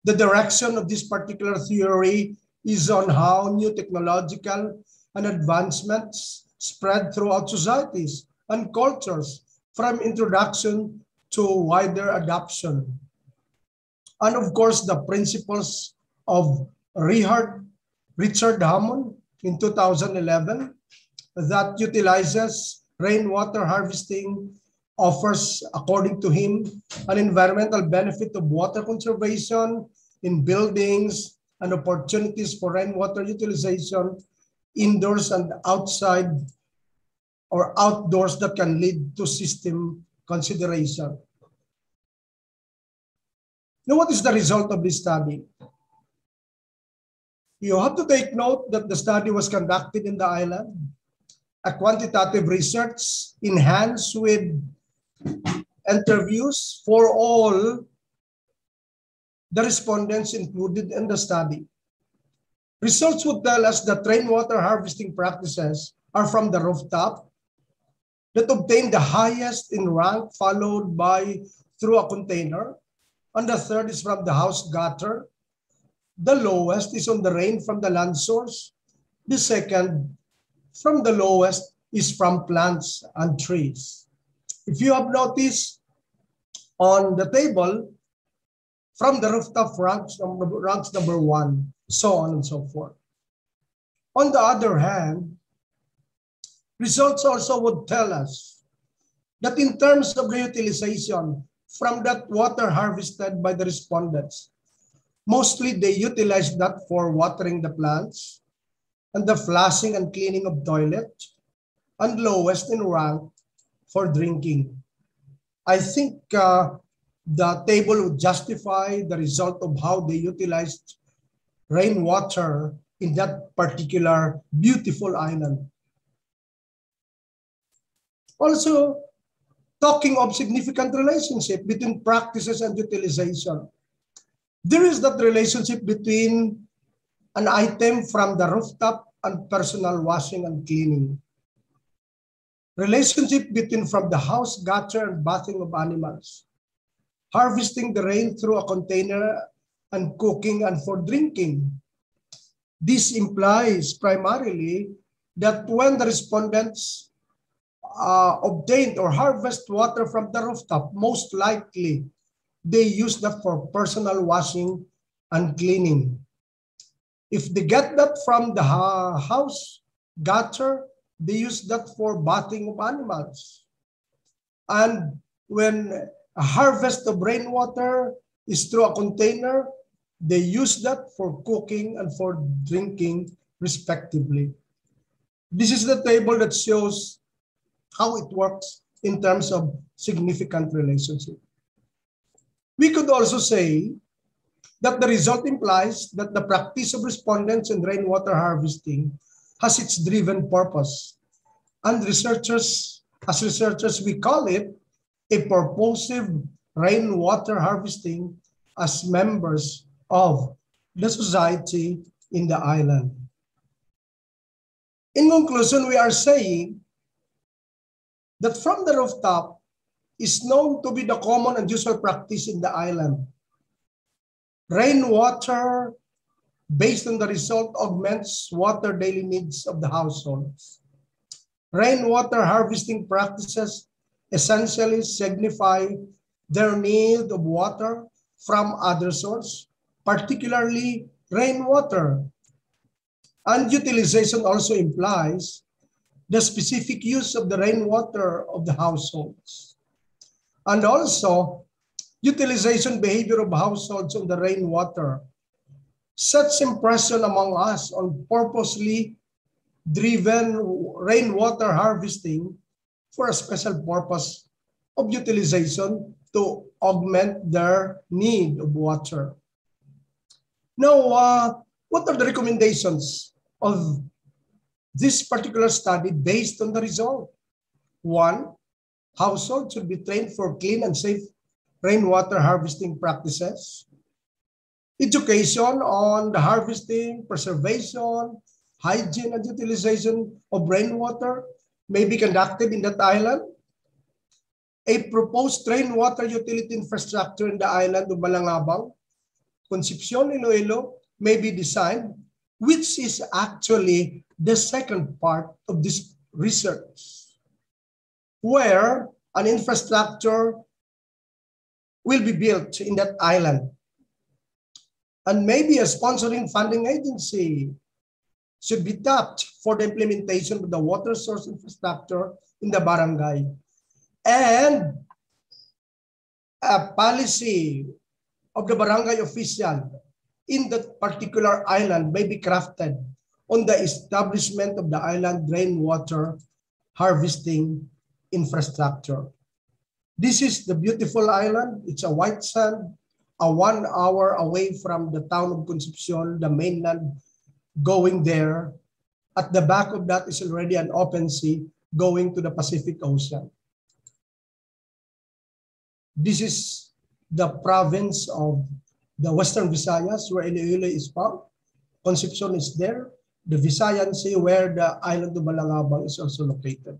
The direction of this particular theory is on how new technological and advancements spread throughout societies and cultures from introduction to wider adoption. And of course, the principles of Richard Hammond in 2011 that utilizes rainwater harvesting offers, according to him, an environmental benefit of water conservation in buildings and opportunities for rainwater utilization indoors and outside or outdoors that can lead to system consideration. Now, what is the result of this study? You have to take note that the study was conducted in the island, a quantitative research enhanced with interviews for all the respondents included in the study. Results would tell us that rainwater harvesting practices are from the rooftop that obtain the highest in rank, followed by through a container, and the third is from the house gutter. The lowest is on the rain from the land source. The second from the lowest is from plants and trees. If you have noticed on the table, from the rooftop ranks number 1, so on and so forth. On the other hand, results also would tell us that in terms of the utilization from that water harvested by the respondents, mostly they utilize that for watering the plants and the flushing and cleaning of toilet, and lowest in rank for drinking. I think the table would justify the result of how they utilized rainwater in that particular beautiful island. Also, talking of significant relationship between practices and utilization. There is that relationship between an item from the rooftop and personal washing and cleaning. Relationship between from the house gutter and bathing of animals. Harvesting the rain through a container and cooking and for drinking. This implies primarily that when the respondents obtained or harvest water from the rooftop, most likely they use that for personal washing and cleaning. If they get that from the house gutter, they use that for bathing of animals. And when a harvest of rainwater is through a container, they use that for cooking and for drinking respectively. This is the table that shows how it works in terms of significant relationship. We could also say that the result implies that the practice of respondents in rainwater harvesting has its driven purpose. And researchers, as researchers, we call it a purposive rainwater harvesting as members of the society in the island. In conclusion, we are saying that from the rooftop is known to be the common and usual practice in the island. Rainwater, based on the result, augments water daily needs of the households. Rainwater harvesting practices essentially signify their need of water from other sources, particularly rainwater. And utilization also implies the specific use of the rainwater of the households. And also, utilization behavior of households on the rainwater sets impression among us on purposely driven rainwater harvesting for a special purpose of utilization to augment their need of water. Now, what are the recommendations of this particular study based on the result? 1, households should be trained for clean and safe rainwater harvesting practices. Education on the harvesting, preservation, hygiene and utilization of rainwater may be conducted in that island. A proposed rainwater utility infrastructure in the island of Balangabang, Concepcion, Iloilo, may be designed, which is actually the second part of this research, where an infrastructure will be built in that island. And maybe a sponsoring funding agency should be tapped for the implementation of the water source infrastructure in the barangay. And a policy of the barangay official in that particular island may be crafted on the establishment of the island rainwater harvesting infrastructure. This is the beautiful island. It's a white sand, a 1 hour away from the town of Concepcion, the mainland, going there. At the back of that is already an open sea going to the Pacific Ocean. This is the province of the Western Visayas, where Iloilo is found. Concepcion is there. The Visayan Sea, where the island of Balangabang is also located.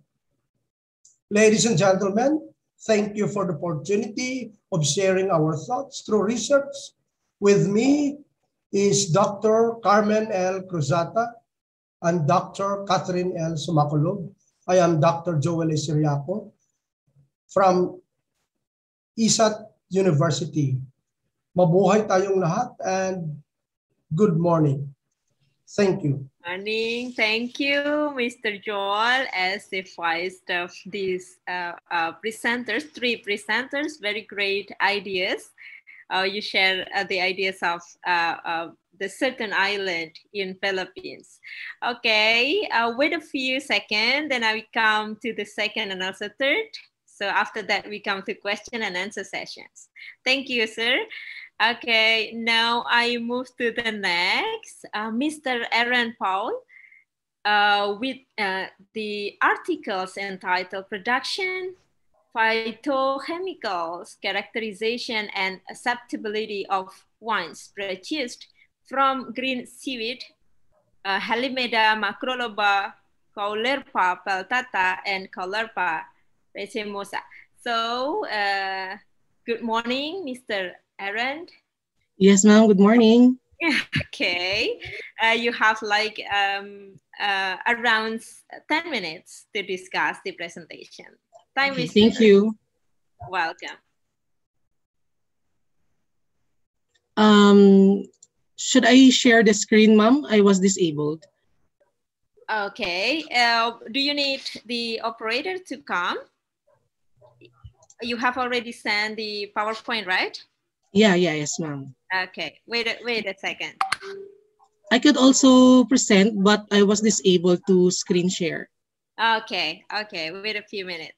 Ladies and gentlemen, thank you for the opportunity of sharing our thoughts through research. With me is Dr. Carmen L. Cruzata and Dr. Catherine L. Sumacolog. I am Dr. Joel Siriaco from ICETECH University. Mabuhay tayong lahat and good morning. Thank you. Morning. Thank you, Mr. Joel, as the voice of these presenters, 3 presenters, very great ideas. You share the ideas of the certain island in Philippines. Okay, wait a few seconds, then I will come to the second and also third. So after that, we come to question and answer sessions. Thank you, sir. Okay, now I move to the next, Mr. Aaron Paul, with the articles entitled Production, Phytochemicals, Characterization and Acceptability of Wines Produced from Green Seaweed, Halimeda macroloba, Caulerpa peltata, and Caulerpa racemosa. So, good morning, Mr. Aaron. Yes, ma'am. Good morning. Okay. You have like around 10 minutes to discuss the presentation. Time is Thank you. Welcome. Should I share the screen, ma'am? I was disabled. Okay. Do you need the operator to come? You have already sent the PowerPoint, right? Yes, ma'am. Okay. Wait a second. I could also present, but I was disabled to screen share. Okay. Wait a few minutes.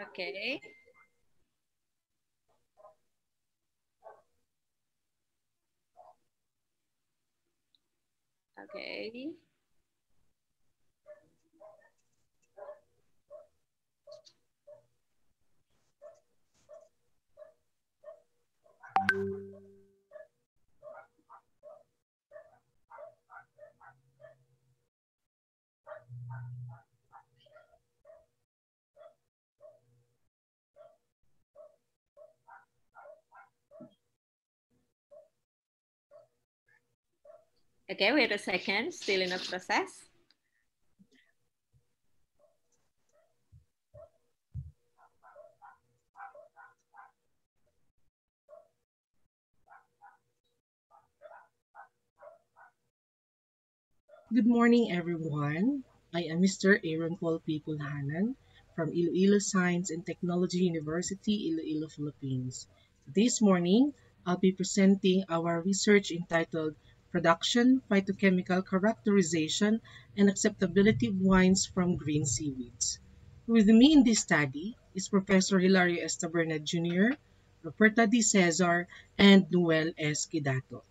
Okay. Okay. Okay, wait a second, still in a process. Good morning, everyone. I am Mr. Aaron Paul P. Pulhanan from Iloilo Science and Technology University, Iloilo, Philippines. This morning, I'll be presenting our research entitled Production, Phytochemical Characterization, and Acceptability of Wines from Green Seaweeds. With me in this study is Professor Hilario S. Taberna Jr., Roberta D. Cesar, and Noel S. Kidato.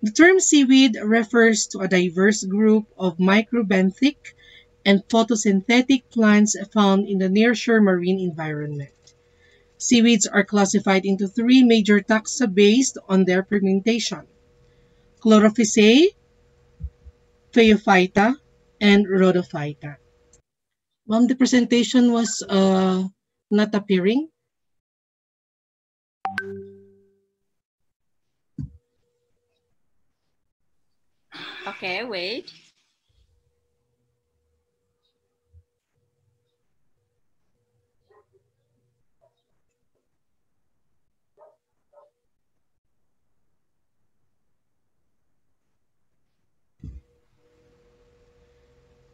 The term seaweed refers to a diverse group of microbenthic and photosynthetic plants found in the nearshore marine environment. Seaweeds are classified into three major taxa based on their pigmentation: Chlorophysae, Phaeophyta, and Rhodophyta. Ma'am, the presentation was not appearing. Okay, wait.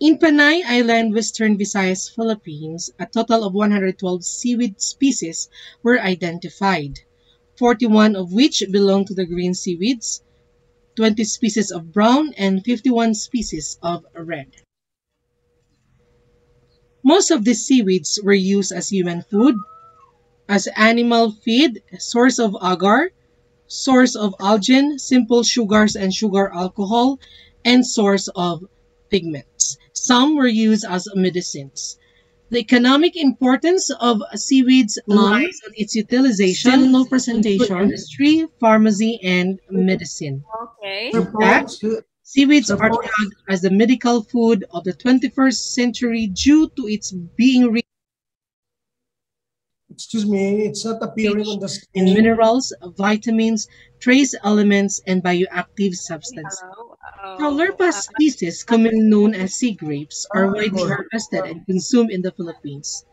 In Panay Island, Western Visayas, Philippines, a total of 112 seaweed species were identified, 41 of which belong to the green seaweeds, 20 species of brown, and 51 species of red. Most of these seaweeds were used as human food, as animal feed, source of agar, source of algin, simple sugars and sugar alcohol, and source of pigments. Some were used as medicines. The economic importance of seaweeds lies on its utilization, still no presentation, in industry, pharmacy, and medicine. Okay. In fact, seaweeds are tagged as the medical food of the 21st century due to its being rich Excuse me, it's not appearing on the in screen. minerals, vitamins, trace elements, and bioactive substances. Hello. Caulerpa species, commonly known as sea grapes, are widely harvested and consumed in the Philippines.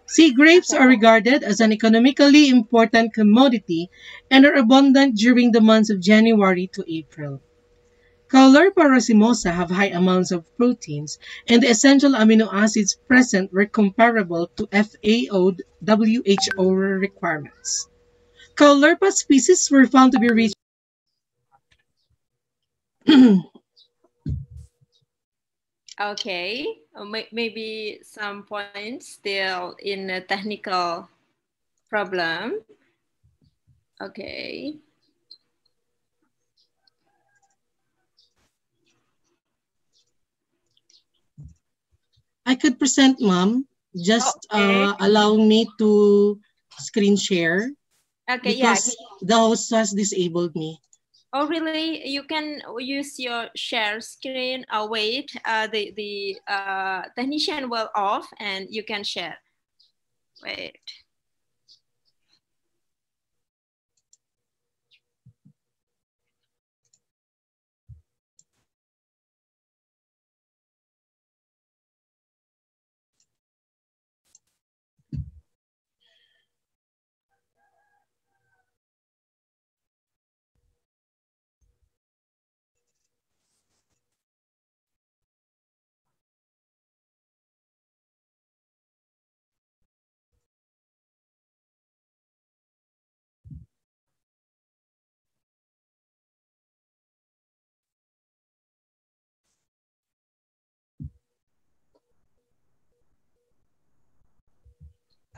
Sea grapes are regarded as an economically important commodity and are abundant during the months of January to April. Caulerpa racemosa have high amounts of proteins, and the essential amino acids present were comparable to FAO WHO requirements. Caulerpa species were found to be rich Okay, maybe some points still in a technical problem. Okay. I could present, Mom. Just allow me to screen share. Okay, because the host has disabled me. Oh, really? You can use your share screen. Wait, the technician will off and you can share. Wait.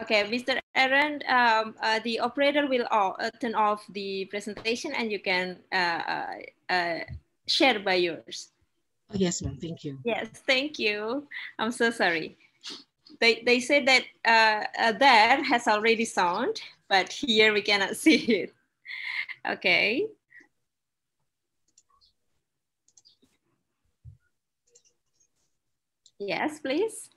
Okay, Mr. Aaron, the operator will turn off the presentation and you can share by yours. Oh, yes, ma'am. Thank you. Yes, thank you. I'm so sorry. They said that there has already sound, but here we cannot see it. Okay. Yes, please.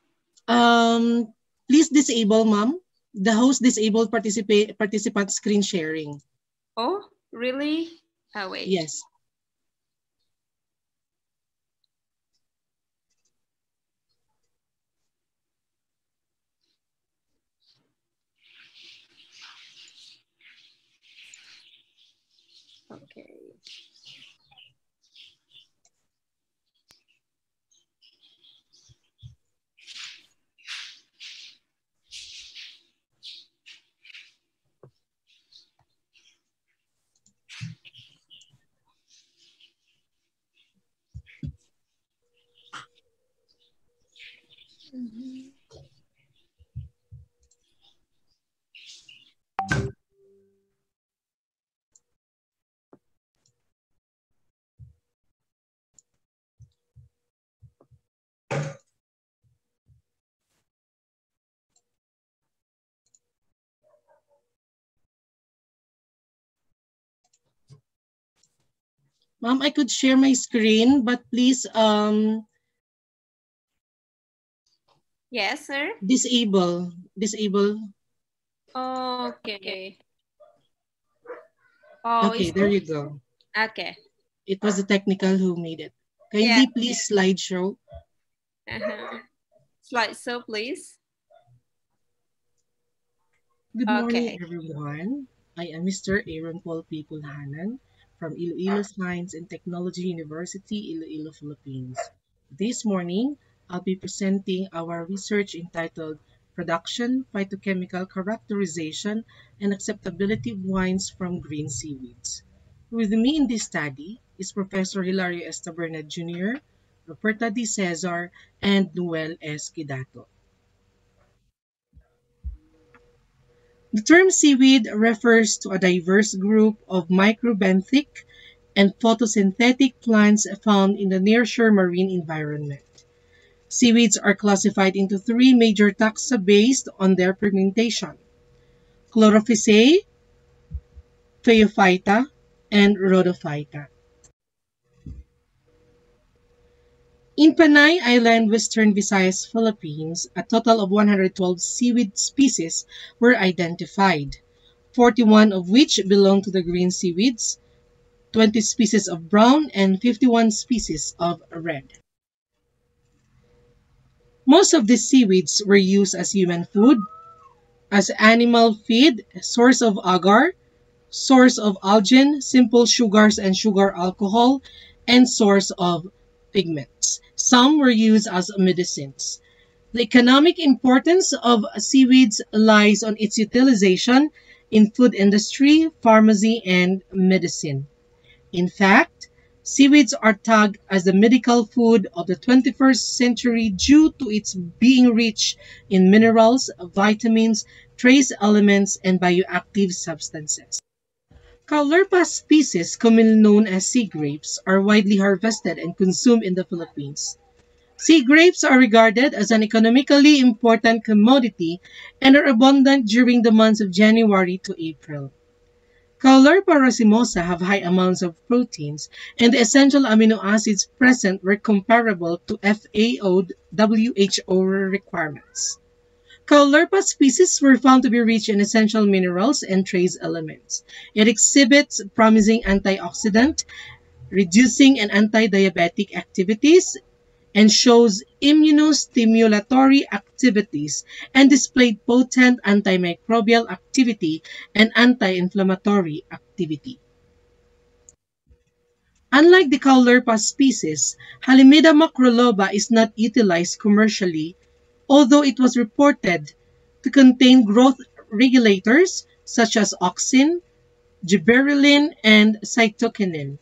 Please disable, Ma'am. The host disabled participant screen sharing. Oh, really? Oh, wait. Yes. Okay. Mm-hmm. Ma'am, I could share my screen, but please Yes, sir. disable. Okay. Oh, Okay, there you go. Okay. It was the technical who made it. Kindly please slideshow. Slideshow, please. Good morning, everyone. I am Mr. Aaron Paul Pipulhanan from Iloilo Science and Technology University, Iloilo, Philippines. This morning, I'll be presenting our research entitled Production, Phytochemical Characterization, and Acceptability of Wines from Green Seaweeds. With me in this study is Professor Hilario S. Tabernet Jr., Roberta D. Cesar, and Noel S. Kidato. The term seaweed refers to a diverse group of microbenthic and photosynthetic plants found in the nearshore marine environment. Seaweeds are classified into three major taxa based on their pigmentation: Chlorophysae, Phaeophyta, and Rhodophyta. In Panay Island, Western Visayas, Philippines, a total of 112 seaweed species were identified, 41 of which belong to the green seaweeds, 20 species of brown, and 51 species of red. Most of these seaweeds were used as human food, as animal feed, source of agar, source of algin, simple sugars and sugar alcohol, and source of pigments. Some were used as medicines. The economic importance of seaweeds lies on its utilization in food industry, pharmacy, and medicine. In fact, seaweeds are tagged as the medical food of the 21st century due to its being rich in minerals, vitamins, trace elements, and bioactive substances. Caulerpa species, commonly known as sea grapes, are widely harvested and consumed in the Philippines. Sea grapes are regarded as an economically important commodity and are abundant during the months of January to April. Caulerpa racemosa have high amounts of proteins, and the essential amino acids present were comparable to FAO/WHO requirements. Caulerpa species were found to be rich in essential minerals and trace elements. It exhibits promising antioxidant, reducing and anti-diabetic activities, and shows immunostimulatory activities and displayed potent antimicrobial activity and anti-inflammatory activity. Unlike the Caulerpa species, Halimeda macroloba is not utilized commercially, although it was reported to contain growth regulators such as auxin, gibberellin, and cytokinin.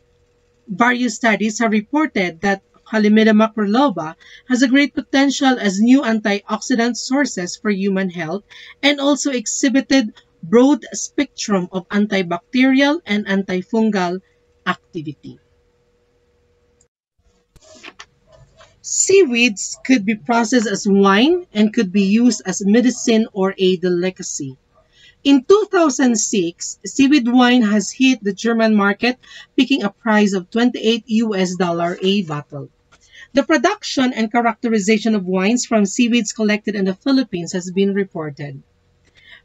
Various studies have reported that Halimeda macroloba has a great potential as new antioxidant sources for human health and also exhibited broad spectrum of antibacterial and antifungal activity. Seaweeds could be processed as wine and could be used as medicine or a delicacy. In 2006, seaweed wine has hit the German market, picking a price of $28 a bottle. The production and characterization of wines from seaweeds collected in the Philippines has been reported.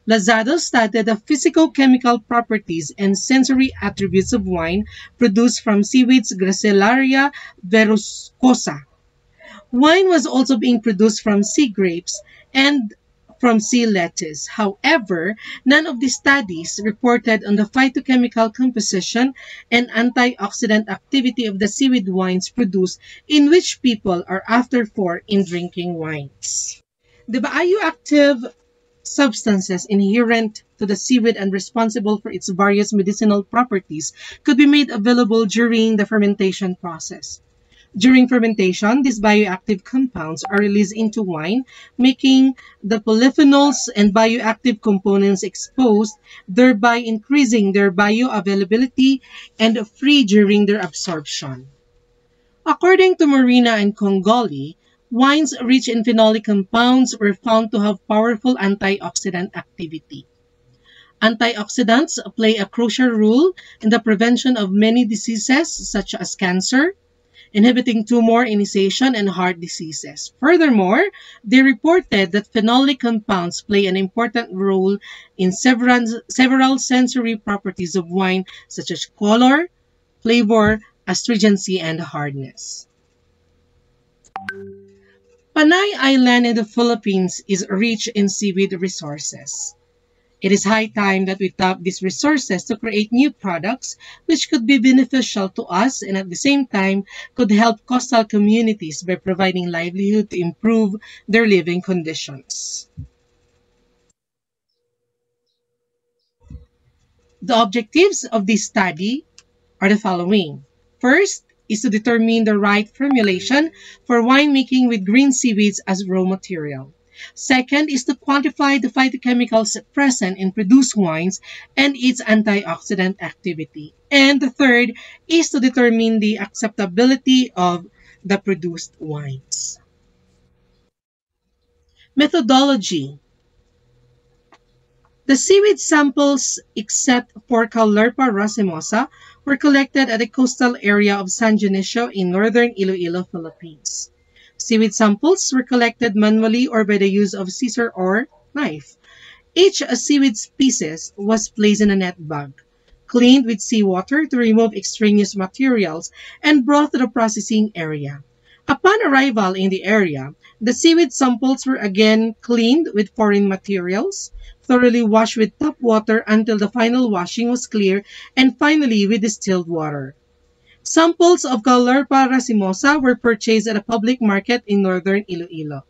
Lazado studied the physicochemical properties and sensory attributes of wine produced from seaweeds Gracilaria verrucosa. Wine was also being produced from sea grapes and from sea lettuce. However, none of the studies reported on the phytochemical composition and antioxidant activity of the seaweed wines produced in which people are after for in drinking wines. The bioactive substances inherent to the seaweed and responsible for its various medicinal properties could be made available during the fermentation process. During fermentation, these bioactive compounds are released into wine, making the polyphenols and bioactive components exposed, thereby increasing their bioavailability and free during their absorption. According to Marina and Congoli, wines rich in phenolic compounds were found to have powerful antioxidant activity. Antioxidants play a crucial role in the prevention of many diseases such as cancer, inhibiting tumor initiation and heart diseases. Furthermore, they reported that phenolic compounds play an important role in several sensory properties of wine such as color, flavor, astringency, and hardness. Panay Island in the Philippines is rich in seaweed resources. It is high time that we tap these resources to create new products which could be beneficial to us and at the same time could help coastal communities by providing livelihood to improve their living conditions. The objectives of this study are the following. First is to determine the right formulation for winemaking with green seaweeds as raw material. Second is to quantify the phytochemicals present in produced wines and its antioxidant activity. And the third is to determine the acceptability of the produced wines. Methodology. The seaweed samples, except for Caulerpa racemosa, were collected at the coastal area of San Dionisio in northern Iloilo, Philippines. Seaweed samples were collected manually or by the use of scissor or knife. Each seaweed species was placed in a net bag, cleaned with seawater to remove extraneous materials, and brought to the processing area. Upon arrival in the area, the seaweed samples were again cleaned with foreign materials, thoroughly washed with tap water until the final washing was clear, and finally with distilled water. Samples of Caulerpa racemosa were purchased at a public market in northern Iloilo.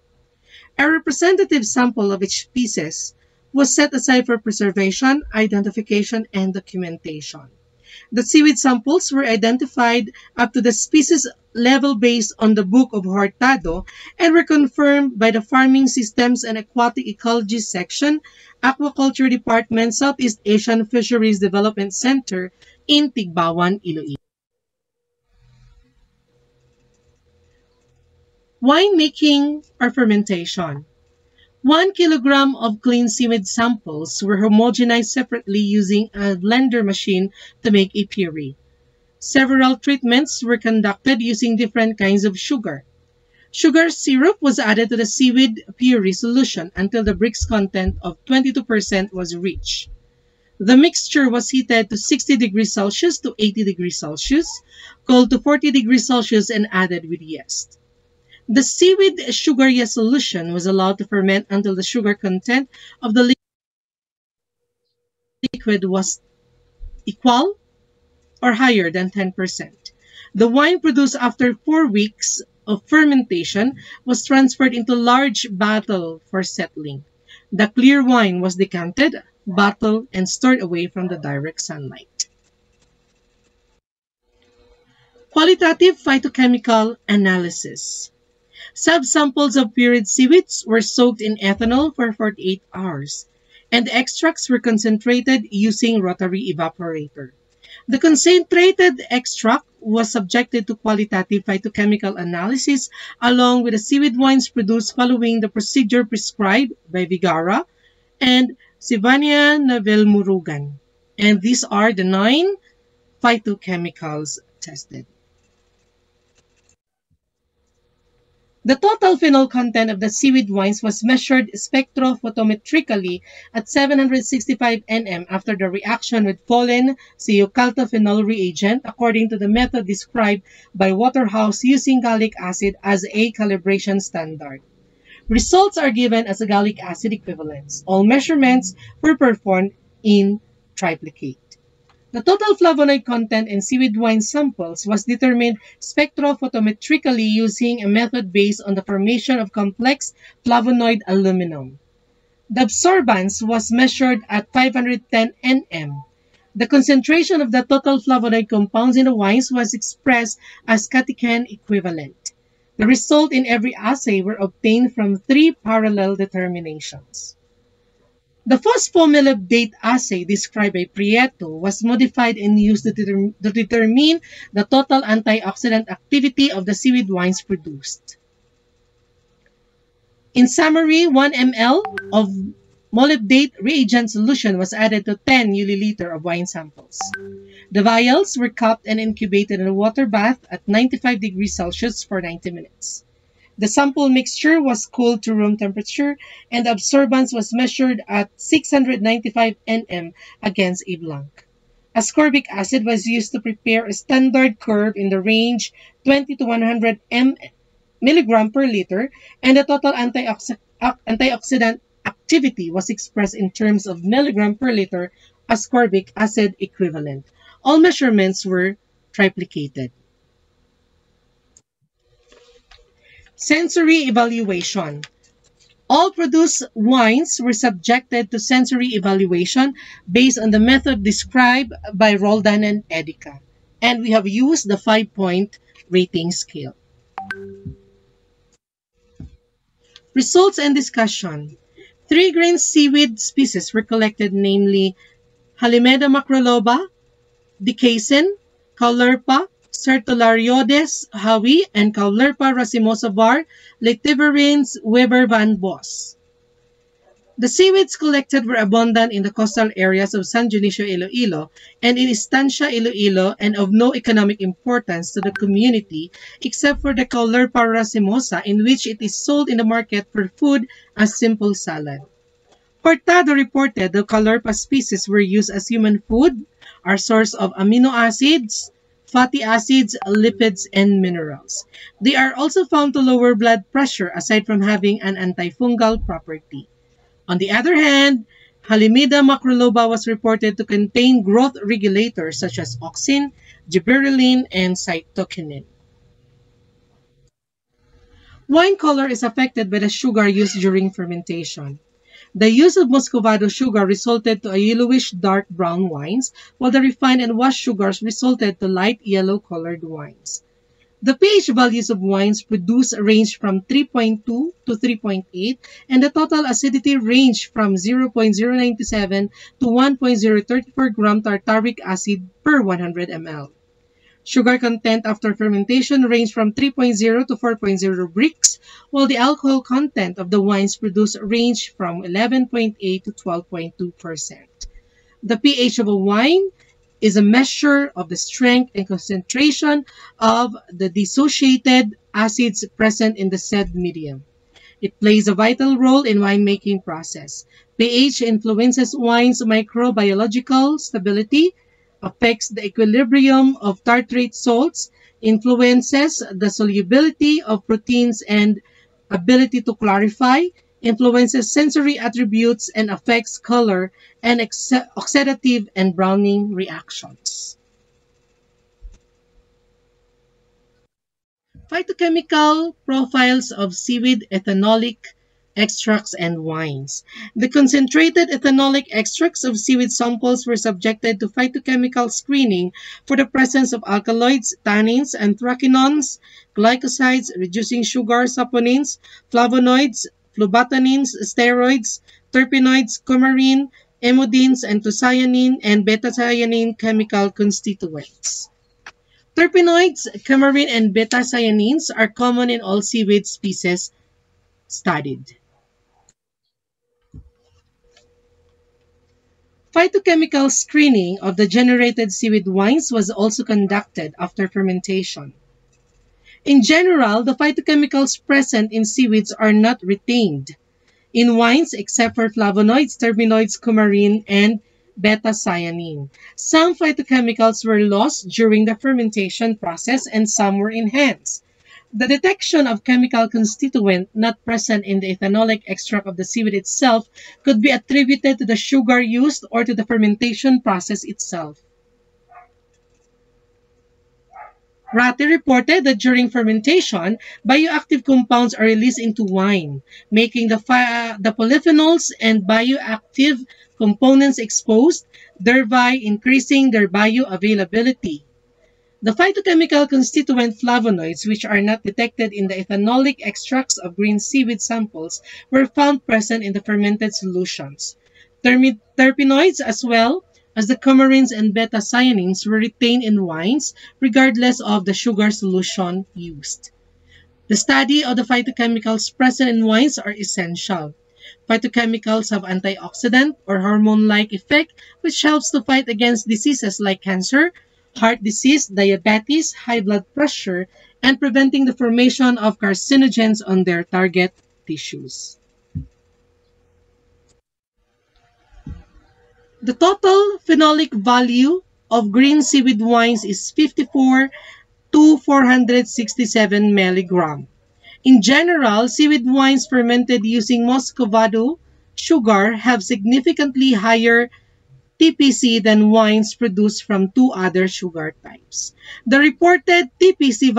A representative sample of each species was set aside for preservation, identification, and documentation. The seaweed samples were identified up to the species level based on the Book of Hurtado and were confirmed by the Farming Systems and Aquatic Ecology Section, Aquaculture Department, Southeast Asian Fisheries Development Center in Tigbawan, Iloilo. Winemaking or fermentation. 1 kilogram of clean seaweed samples were homogenized separately using a blender machine to make a puree. Several treatments were conducted using different kinds of sugar. Sugar syrup was added to the seaweed puree solution until the Brix content of 22% was reached. The mixture was heated to 60 degrees Celsius to 80 degrees Celsius, cooled to 40 degrees Celsius, and added with yeast. The seaweed sugar yeast solution was allowed to ferment until the sugar content of the liquid was equal or higher than 10%. The wine produced after 4 weeks of fermentation was transferred into large bottle for settling. The clear wine was decanted, bottled, and stored away from the direct sunlight. Qualitative phytochemical analysis. Subsamples of pureed seaweeds were soaked in ethanol for 48 hours, and the extracts were concentrated using rotary evaporator. The concentrated extract was subjected to qualitative phytochemical analysis along with the seaweed wines produced following the procedure prescribed by Vigara and Sivania Navelmurugan. And these are the 9 phytochemicals tested. The total phenol content of the seaweed wines was measured spectrophotometrically at 765 nm after the reaction with Folin Cycaltophenol reagent according to the method described by Waterhouse using gallic acid as a calibration standard. Results are given as a gallic acid equivalence. All measurements were performed in triplicate. The total flavonoid content in seaweed wine samples was determined spectrophotometrically using a method based on the formation of complex flavonoid aluminum. The absorbance was measured at 510 nm. The concentration of the total flavonoid compounds in the wines was expressed as catechin equivalent. The result in every assay were obtained from 3 parallel determinations. The phosphomelibdate assay described by Prieto was modified and used to determine the total antioxidant activity of the seaweed wines produced. In summary, 1 ml of molybdate reagent solution was added to 10 milliliter of wine samples. The vials were cupped and incubated in a water bath at 95 degrees Celsius for 90 minutes. The sample mixture was cooled to room temperature, and the absorbance was measured at 695 nm against a blank. Ascorbic acid was used to prepare a standard curve in the range 20 to 100 milligram per liter, and the total antioxidant activity was expressed in terms of milligram per liter ascorbic acid equivalent. All measurements were triplicated. Sensory evaluation. All produced wines were subjected to sensory evaluation based on the method described by Roldan and Edica, and we have used the 5-point rating scale. Results and discussion. 3-grain seaweed species were collected, namely Halimeda macroloba, Dicasin, Caulerpa, Sertulariades Hawi, and Caulerpa racemosa var. Letiverins Weber van Bos. The seaweeds collected were abundant in the coastal areas of San Dionisio, Iloilo, and in Estancia, Iloilo, and of no economic importance to the community except for the Caulerpa racemosa, in which it is sold in the market for food as simple salad. Hurtado reported the Caulerpa species were used as human food, are source of amino acids, fatty acids, lipids, and minerals. They are also found to lower blood pressure aside from having an antifungal property. On the other hand, Halimeda macroloba was reported to contain growth regulators such as auxin, gibberellin, and cytokinin. Wine color is affected by the sugar used during fermentation. The use of Muscovado sugar resulted to a yellowish dark brown wines, while the refined and washed sugars resulted to light yellow colored wines. The pH values of wines produced range from 3.2 to 3.8, and the total acidity ranged from 0.097 to 1.034 gram tartaric acid per 100 ml. Sugar content after fermentation ranged from 3.0 to 4.0 Brix, while the alcohol content of the wines produced ranged from 11.8 to 12.2%. The pH of a wine is a measure of the strength and concentration of the dissociated acids present in the said medium. It plays a vital role in winemaking process. pH influences wine's microbiological stability, affects the equilibrium of tartrate salts, influences the solubility of proteins and ability to clarify, influences sensory attributes, and affects color and oxidative and browning reactions. Phytochemical profiles of seaweed ethanolic extracts and wines. The concentrated ethanolic extracts of seaweed samples were subjected to phytochemical screening for the presence of alkaloids, tannins, anthraquinones, glycosides, reducing sugar, saponins, flavonoids, phlobotanins, steroids, terpenoids, coumarin, emodins, anthocyanin, and beta-cyanine chemical constituents. Terpenoids, coumarin, and beta-cyanins are common in all seaweed species studied. Phytochemical screening of the generated seaweed wines was also conducted after fermentation. In general, the phytochemicals present in seaweeds are not retained in wines except for flavonoids, terpenoids, coumarin, and beta-cyanine. Some phytochemicals were lost during the fermentation process and some were enhanced. The detection of chemical constituent not present in the ethanolic extract of the seaweed itself could be attributed to the sugar used or to the fermentation process itself. Ratti reported that during fermentation, bioactive compounds are released into wine, making the polyphenols and bioactive components exposed, thereby increasing their bioavailability. The phytochemical constituent flavonoids, which are not detected in the ethanolic extracts of green seaweed samples, were found present in the fermented solutions. Terpenoids, as well as the coumarins and beta-cyanins, were retained in wines regardless of the sugar solution used. The study of the phytochemicals present in wines are essential. Phytochemicals have antioxidant or hormone-like effect, which helps to fight against diseases like cancer, heart disease, diabetes, high blood pressure, and preventing the formation of carcinogens on their target tissues. The total phenolic value of green seaweed wines is 54 to 467 milligram. In general, seaweed wines fermented using Muscovado sugar have significantly higher TPC than wines produced from two other sugar types. The reported TPC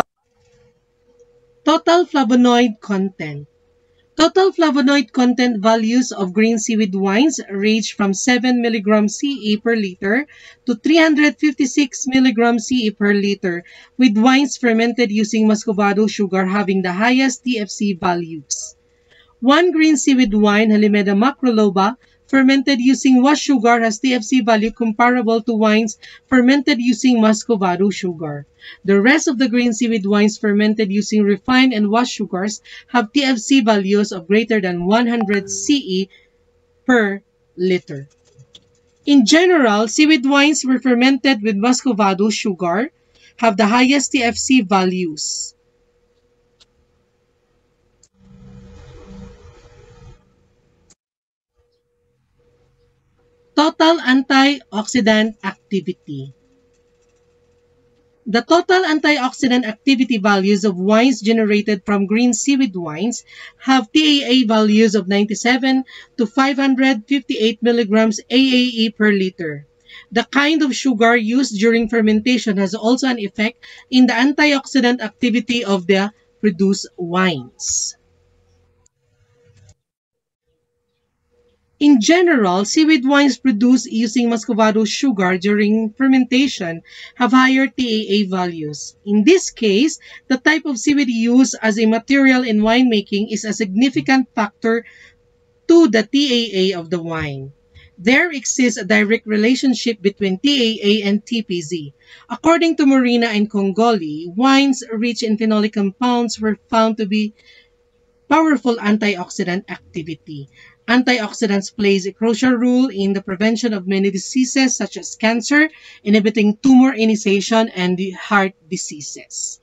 total flavonoid content. Total flavonoid content values of green seaweed wines range from 7 mg CE per liter to 356 mg CE per liter, with wines fermented using Muscovado sugar having the highest TFC values. One green seaweed wine, Halimeda macroloba, fermented using wash sugar has TFC value comparable to wines fermented using Muscovado sugar. The rest of the green seaweed wines fermented using refined and wash sugars have TFC values of greater than 100 CE per liter. In general, seaweed wines were fermented with Muscovado sugar have the highest TFC values. Total antioxidant activity. The total antioxidant activity values of wines generated from green seaweed wines have TAA values of 97 to 558 milligrams AAE per liter. The kind of sugar used during fermentation has also an effect in the antioxidant activity of the produced wines. In general, seaweed wines produced using Muscovado sugar during fermentation have higher TAA values. In this case, the type of seaweed used as a material in winemaking is a significant factor to the TAA of the wine. There exists a direct relationship between TAA and TPZ. According to Morina and Congoli, wines rich in phenolic compounds were found to be powerful antioxidant activity. Antioxidants plays a crucial role in the prevention of many diseases such as cancer, inhibiting tumor initiation, and heart diseases.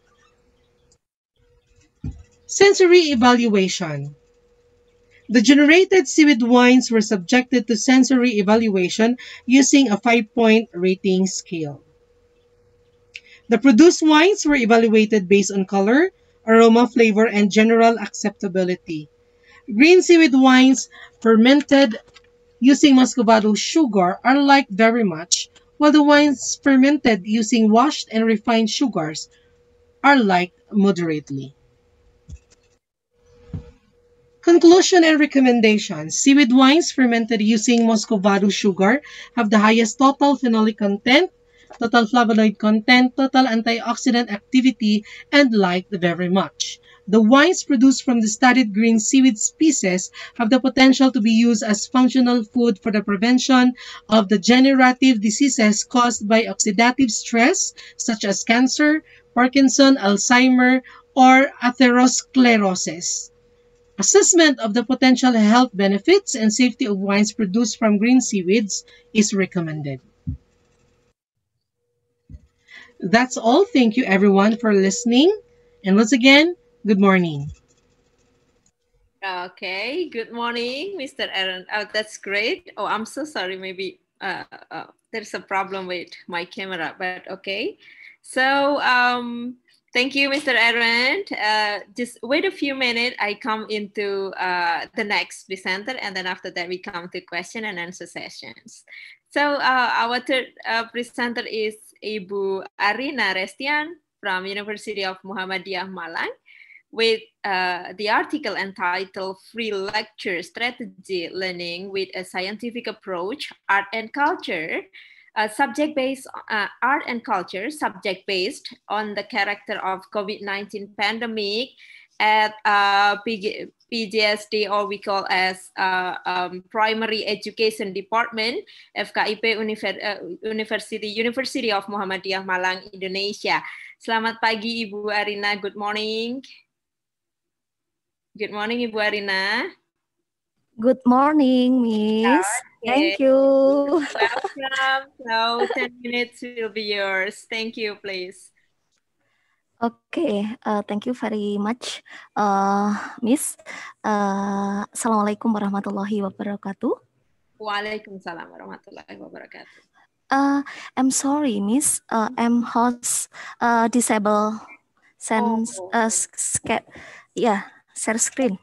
Sensory evaluation. The generated seaweed wines were subjected to sensory evaluation using a 5-point rating scale. The produced wines were evaluated based on color, aroma, flavor, and general acceptability. Green seaweed wines fermented using Muscovado sugar are liked very much, while the wines fermented using washed and refined sugars are liked moderately. Conclusion and recommendations. Seaweed wines fermented using Muscovado sugar have the highest total phenolic content, total flavonoid content, total antioxidant activity, and liked very much. The wines produced from the studied green seaweed species have the potential to be used as functional food for the prevention of degenerative diseases caused by oxidative stress, such as cancer, Parkinson, Alzheimer, or atherosclerosis. Assessment of the potential health benefits and safety of wines produced from green seaweeds is recommended. That's all. Thank you everyone for listening. And once again, good morning. Okay, good morning, Mr. Aaron. Oh, that's great. Oh, I'm so sorry. Maybe there's a problem with my camera, but okay. So thank you, Mr. Aaron. Just wait a few minutes. I come into the next presenter, and then after that we come to question and answer sessions. So our third presenter is Ibu Arina Restian from University of Muhammadiyah Malang, with the article entitled Free Lecture Strategy Learning with a Scientific Approach, Art and Culture, subject-based art and culture, subject-based on the character of COVID-19 pandemic at PGSD, or we call as Primary Education Department, FKIP University of Muhammadiyah Malang, Indonesia. Selamat pagi, Ibu Arina. Good morning. Good morning, Ibu Arina. Good morning, Miss. Okay. Thank you. Welcome. So 10 minutes will be yours. Thank you, please. Okay, thank you very much, Miss. Assalamualaikum warahmatullahi wabarakatuh. Waalaikumsalam warahmatullahi wabarakatuh. I'm sorry, Miss. I'm host disable sense share screen.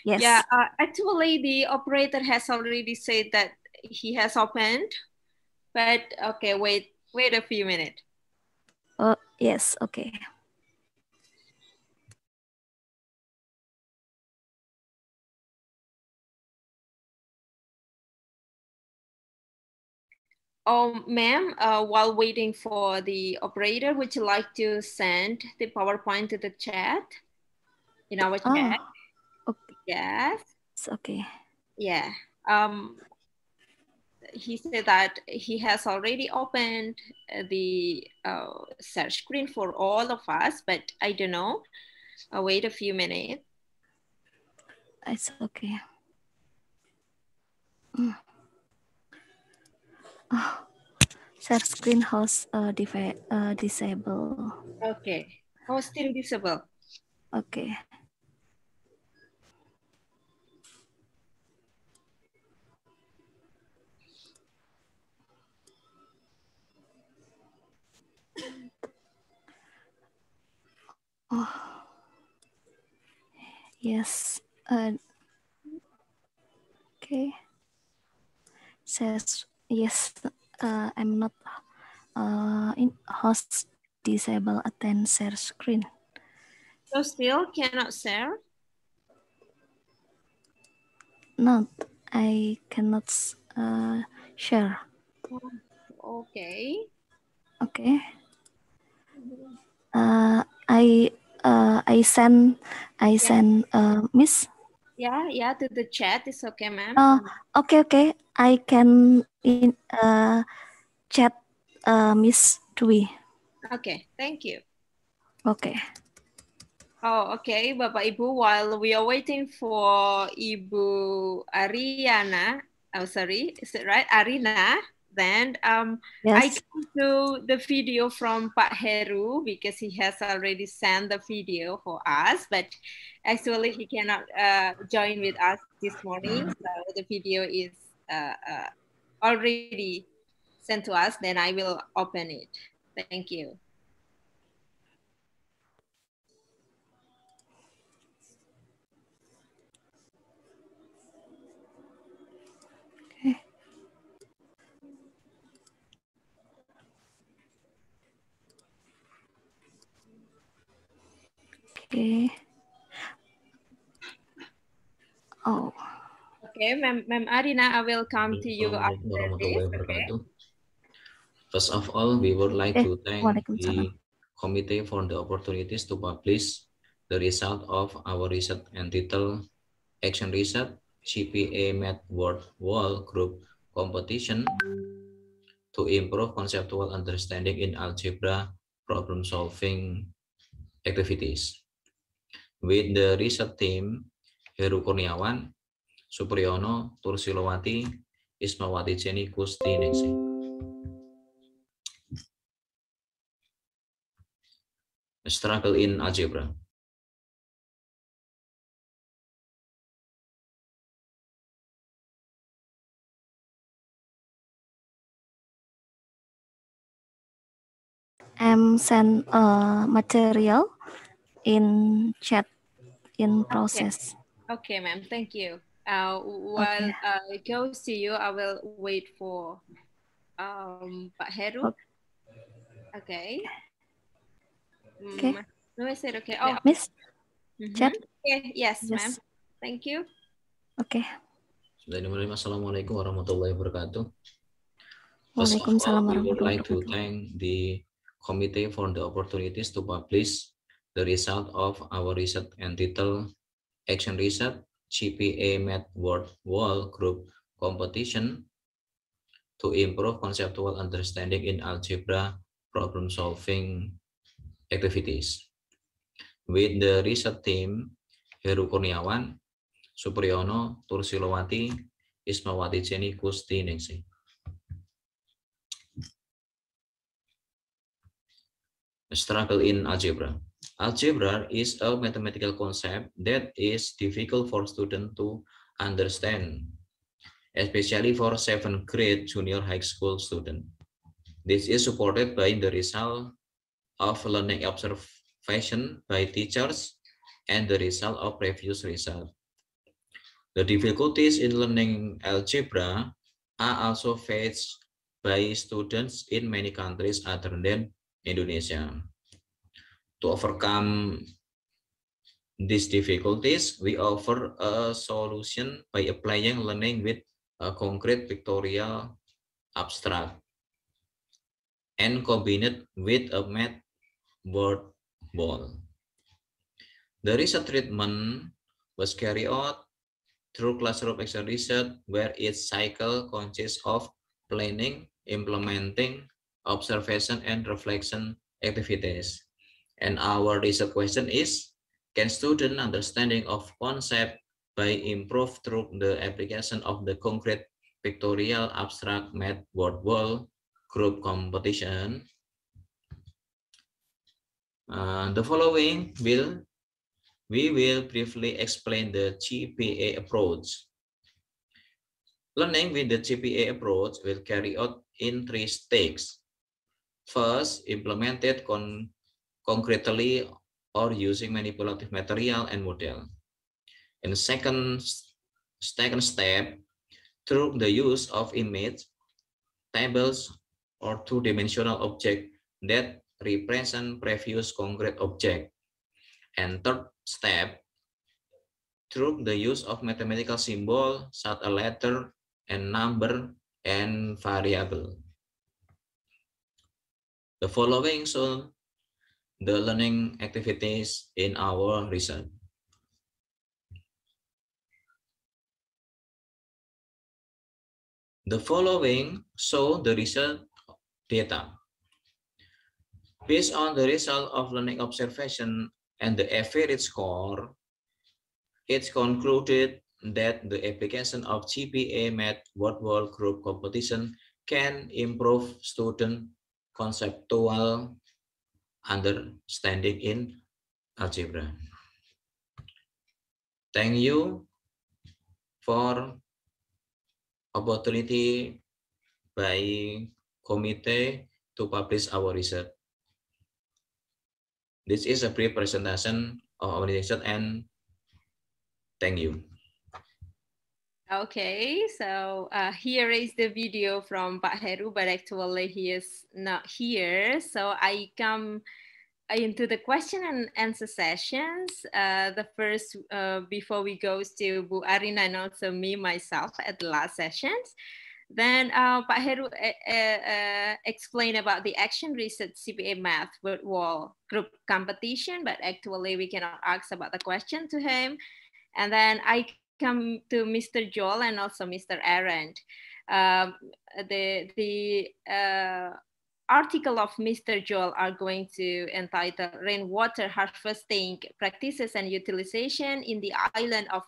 Yes. Yeah. Actually, the operator has already said that he has opened, but okay. Wait a few minutes. Yes. Okay. Oh, ma'am, while waiting for the operator, would you like to send the PowerPoint to the chat? In our chat? Okay. Yes. It's okay. Yeah. He said that he has already opened the search screen for all of us, but I don't know. Wait a few minutes. It's okay. Share screen host disable. Okay. Oh, still disable. Okay. Oh. Yes. Okay. Says yes. I'm not in host disable attend share screen. So still cannot share? Not. I cannot share. Okay. Okay. I send Miss. Yeah, to the chat is okay, ma'am. Okay. I can in chat Miss Dwi. Okay, thank you. Okay. Oh, okay, Bapak Ibu. While we are waiting for Ibu Ariana, is it right? Arina. Then yes. I come to the video from Pak Heru because he has already sent the video for us, but actually he cannot join with us this morning. So the video is already sent to us. Then I will open it. Thank you. Okay. Oh. Okay, Ma'am Arina, I will come to you after this. Okay. First of all, we would like to thank the committee for the opportunities to publish the result of our research entitled Action Research GPA Math Wall Group Competition to improve conceptual understanding in algebra problem solving activities. With the research team, Heru Kurniawan, Supriyono, Tursilowati, Ismawati Jenny Kustinesi. Struggle in algebra. Send material in chat in process. Okay, ma'am. Thank you. While it goes to you, I will wait for Pak Heru. Okay. Okay. No, I said okay. Oh, Miss. Chat. Okay. Yes, ma'am. Thank you. Okay. Assalamualaikum warahmatullahi wabarakatuh. First of Waalaikumsalam all, we would warahmatullahi like to thank the committee for the opportunities to publish the result of our research entitled Action Research GPA Math Wall Group Competition to improve conceptual understanding in algebra problem solving activities. With the research team, Heru Kurniawan, Supriyono, Tursilowati, Ismawati Jenny, Gusti Ningsih. Struggle in algebra. Algebra is a mathematical concept that is difficult for students to understand, especially for 7th grade junior high school students. This is supported by the result of learning observation by teachers and the result of previous research. The difficulties in learning algebra are also faced by students in many countries other than Indonesia. To overcome these difficulties, we offer a solution by applying learning with a concrete pictorial abstract and combine it with a math word ball. The research treatment was carried out through classroom action research, where each cycle consists of planning, implementing, observation, and reflection activities. And our research question is, can student understanding of concept by improve through the application of the concrete pictorial abstract math word wall group competition? The following we will briefly explain the GPA approach. Learning with the GPA approach will carry out in 3 stages. First, implemented concretely or using manipulative material and model. In the second step, through the use of image, tables, or 2-dimensional object that represent previous concrete object. And third step, through the use of mathematical symbol such as letter and number and variable. The following show the learning activities in our research. The following show the research data. Based on the result of learning observation and the average score, it's concluded that the application of GPA math word wall group competition can improve student conceptual understanding in algebra. Thank you for opportunity by committee to publish our research. This is a brief presentation of our research, and thank you. Okay, so here is the video from Pak Heru, but actually he is not here. So I come into the question and answer sessions. The first, before we go to Bu Arina and also me, myself at the last sessions. Then Pak Heru explained about the action research GPA math word wall group competition, but actually we cannot ask about the question to him. And then I come to Mr. Joel and also Mr. Aaron. The article of Mr. Joel are going to entitle Rainwater Harvesting Practices and Utilization in the Island of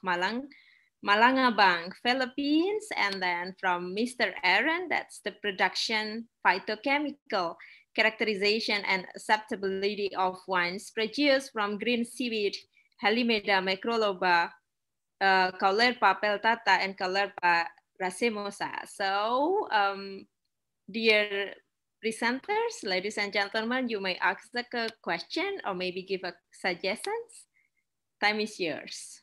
Malangabang, Philippines. And then from Mr. Aaron, that's the production, phytochemical characterization and acceptability of wines produced from green seaweed, Halimeda macroloba, Caulerpa peltata, and Caulerpa racemosa. So, dear presenters, ladies and gentlemen, you may ask the question or maybe give a suggestions. Time is yours.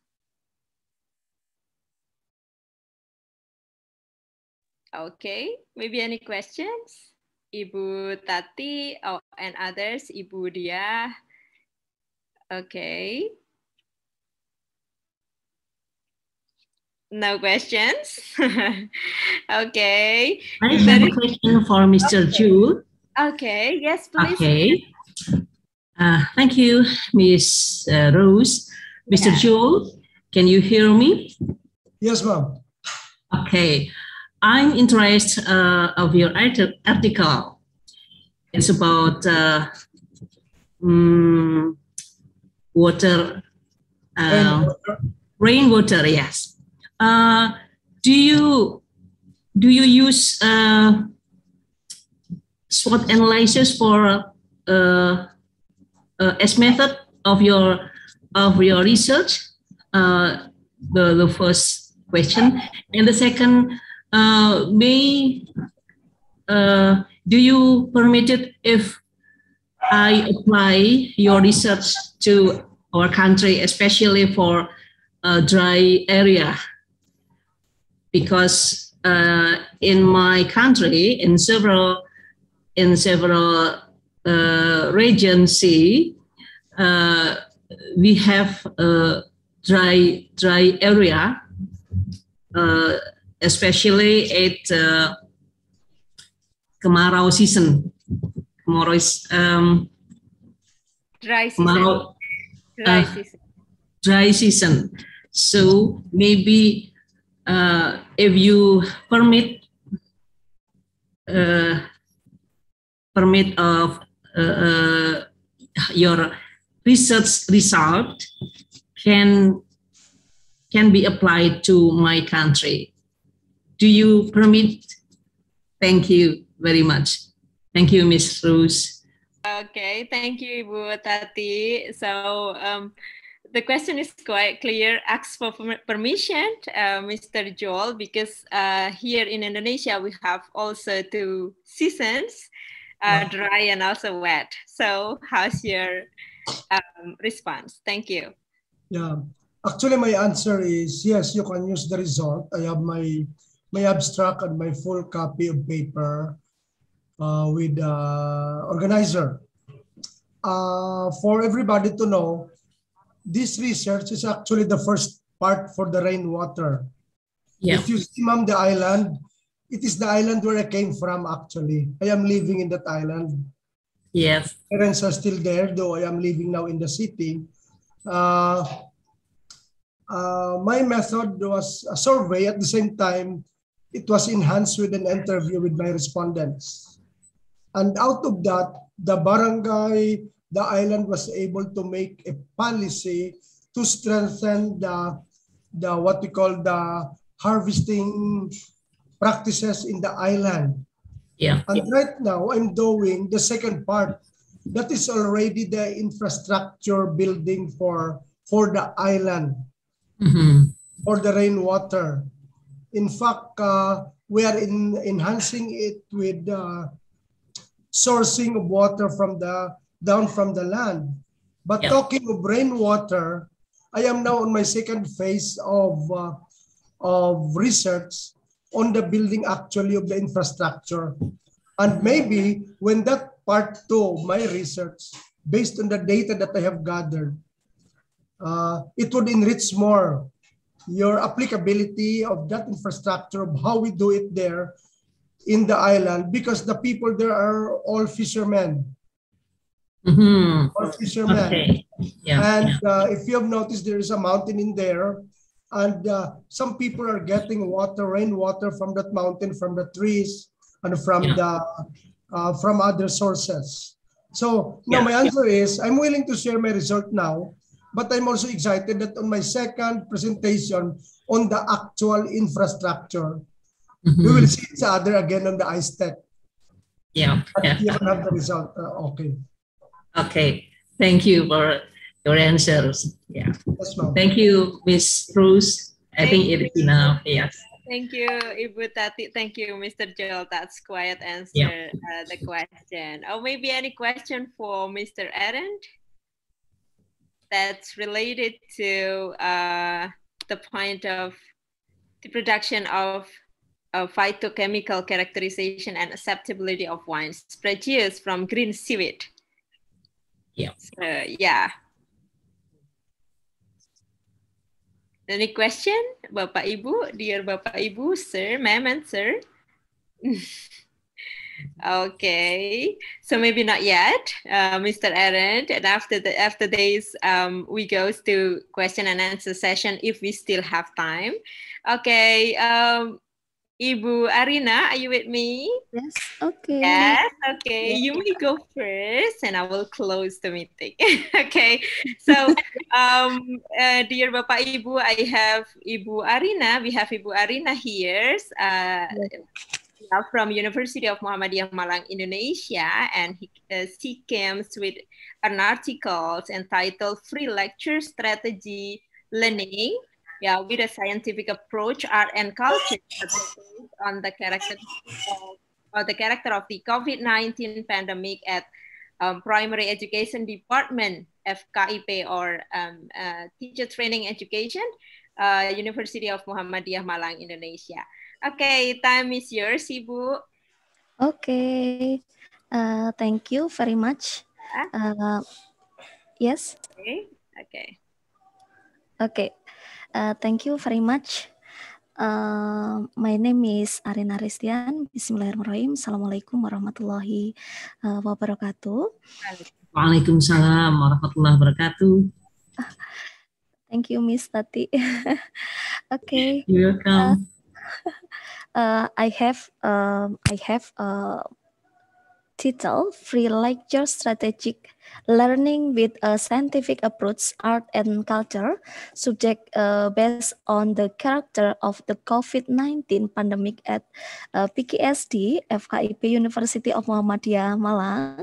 Okay, maybe any questions? Ibu Tati and others, Ibu Dia. Okay. No questions? Okay. I have a question for Mr. Ju. Okay, yes, please. Okay. Thank you, Miss Rose. Mr. Joel, can you hear me? Yes, ma'am. Okay. I'm interested of your article. It's about water. Rainwater, yes. Do you use SWOT analysis for as method of your research? The first question, and the second, do you permit it if I apply your research to our country, especially for a dry area? Because in my country, in several regions, we have a dry area, especially at kemarau season. Kemarau is dry season. Dry season. So maybe if you permit of your research result can be applied to my country. Do you permit? Thank you very much. Thank you, Ms. Rose. Okay, thank you, Ibu Tati. So the question is quite clear. Ask for permission, Mr. Joel, because here in Indonesia we have also 2 seasons, dry and also wet. So how's your response? Thank you. Yeah, actually my answer is yes, you can use the result. I have my abstract and my full copy of paper with the organizer. For everybody to know, this research is actually the first part for the rainwater. Yeah. If you see, Ma'am, the island, it is the island where I came from, actually. I am living in that island. Yes. Parents are still there, though I am living now in the city. My method was a survey. At the same time, it was enhanced with an interview with my respondents. And out of that, the barangay, the island was able to make a policy to strengthen the what we call the harvesting practices in the island. Yeah. And right now, I'm doing the second part. That is already the infrastructure building for the island, for the rainwater. In fact, we are enhancing it with sourcing of water from down from the land. But talking of rainwater, I am now on my second phase of research on the building actually of the infrastructure. And maybe when that part 2 of my research, based on the data that I have gathered, it would enrich more your applicability of that infrastructure, of how we do it there in the island, because the people there are all fishermen. All fishermen. Okay. Yeah. And if you have noticed, there is a mountain in there, and some people are getting water, rainwater from that mountain, from the trees, and from from other sources. So now my answer is, I'm willing to share my result now, but I'm also excited that on my second presentation on the actual infrastructure, we will see each other again on the ICETECH. Yeah. You can have the result. Okay. Okay. Thank you for your answers. Yeah. Yes, ma'am. Thank you, Ms. Cruz. I think it is enough. Yes. Thank you, Ibu Tati. Thank you, Mr. Joel. That's quite answer the question. Or maybe any question for Mr. Arendt that's related to the point of the production of phytochemical characterization and acceptability of wines produced from green seaweed. Yeah. Yeah. Any question, Bapak Ibu, dear Bapak Ibu, sir, ma'am, and sir? Okay, so maybe not yet, Mr. Arendt. And after this, we go to question and answer session if we still have time. Okay, Ibu Arina, are you with me? Yes, okay. Yes, okay. You may go first and I will close the meeting. Okay, so Dear Bapak Ibu, I have Ibu Arina. We have Ibu Arina here from University of Muhammadiyah Malang, Indonesia, and she came with an article entitled "Free Lecture Strategy Learning." Yeah, with a scientific approach, art and culture on the character of the COVID-19 pandemic at Primary Education Department, FKIP, or Teacher Training Education, University of Muhammadiyah Malang, Indonesia. Okay, time is yours, Ibu. Okay, thank you very much. Yes. Okay. Thank you very much. My name is Arina Ristian. Bismillahirrahmanirrahim. Assalamualaikum warahmatullahi wabarakatuh. Waalaikumsalam warahmatullahi wabarakatuh. Thank you, Miss Tati. Okay. You're welcome. I have title Free Lecture Strategic Learning with a Scientific Approach, Art and Culture, subject based on the character of the COVID-19 pandemic at PGSD, FKIP University of Muhammadiyah Malang.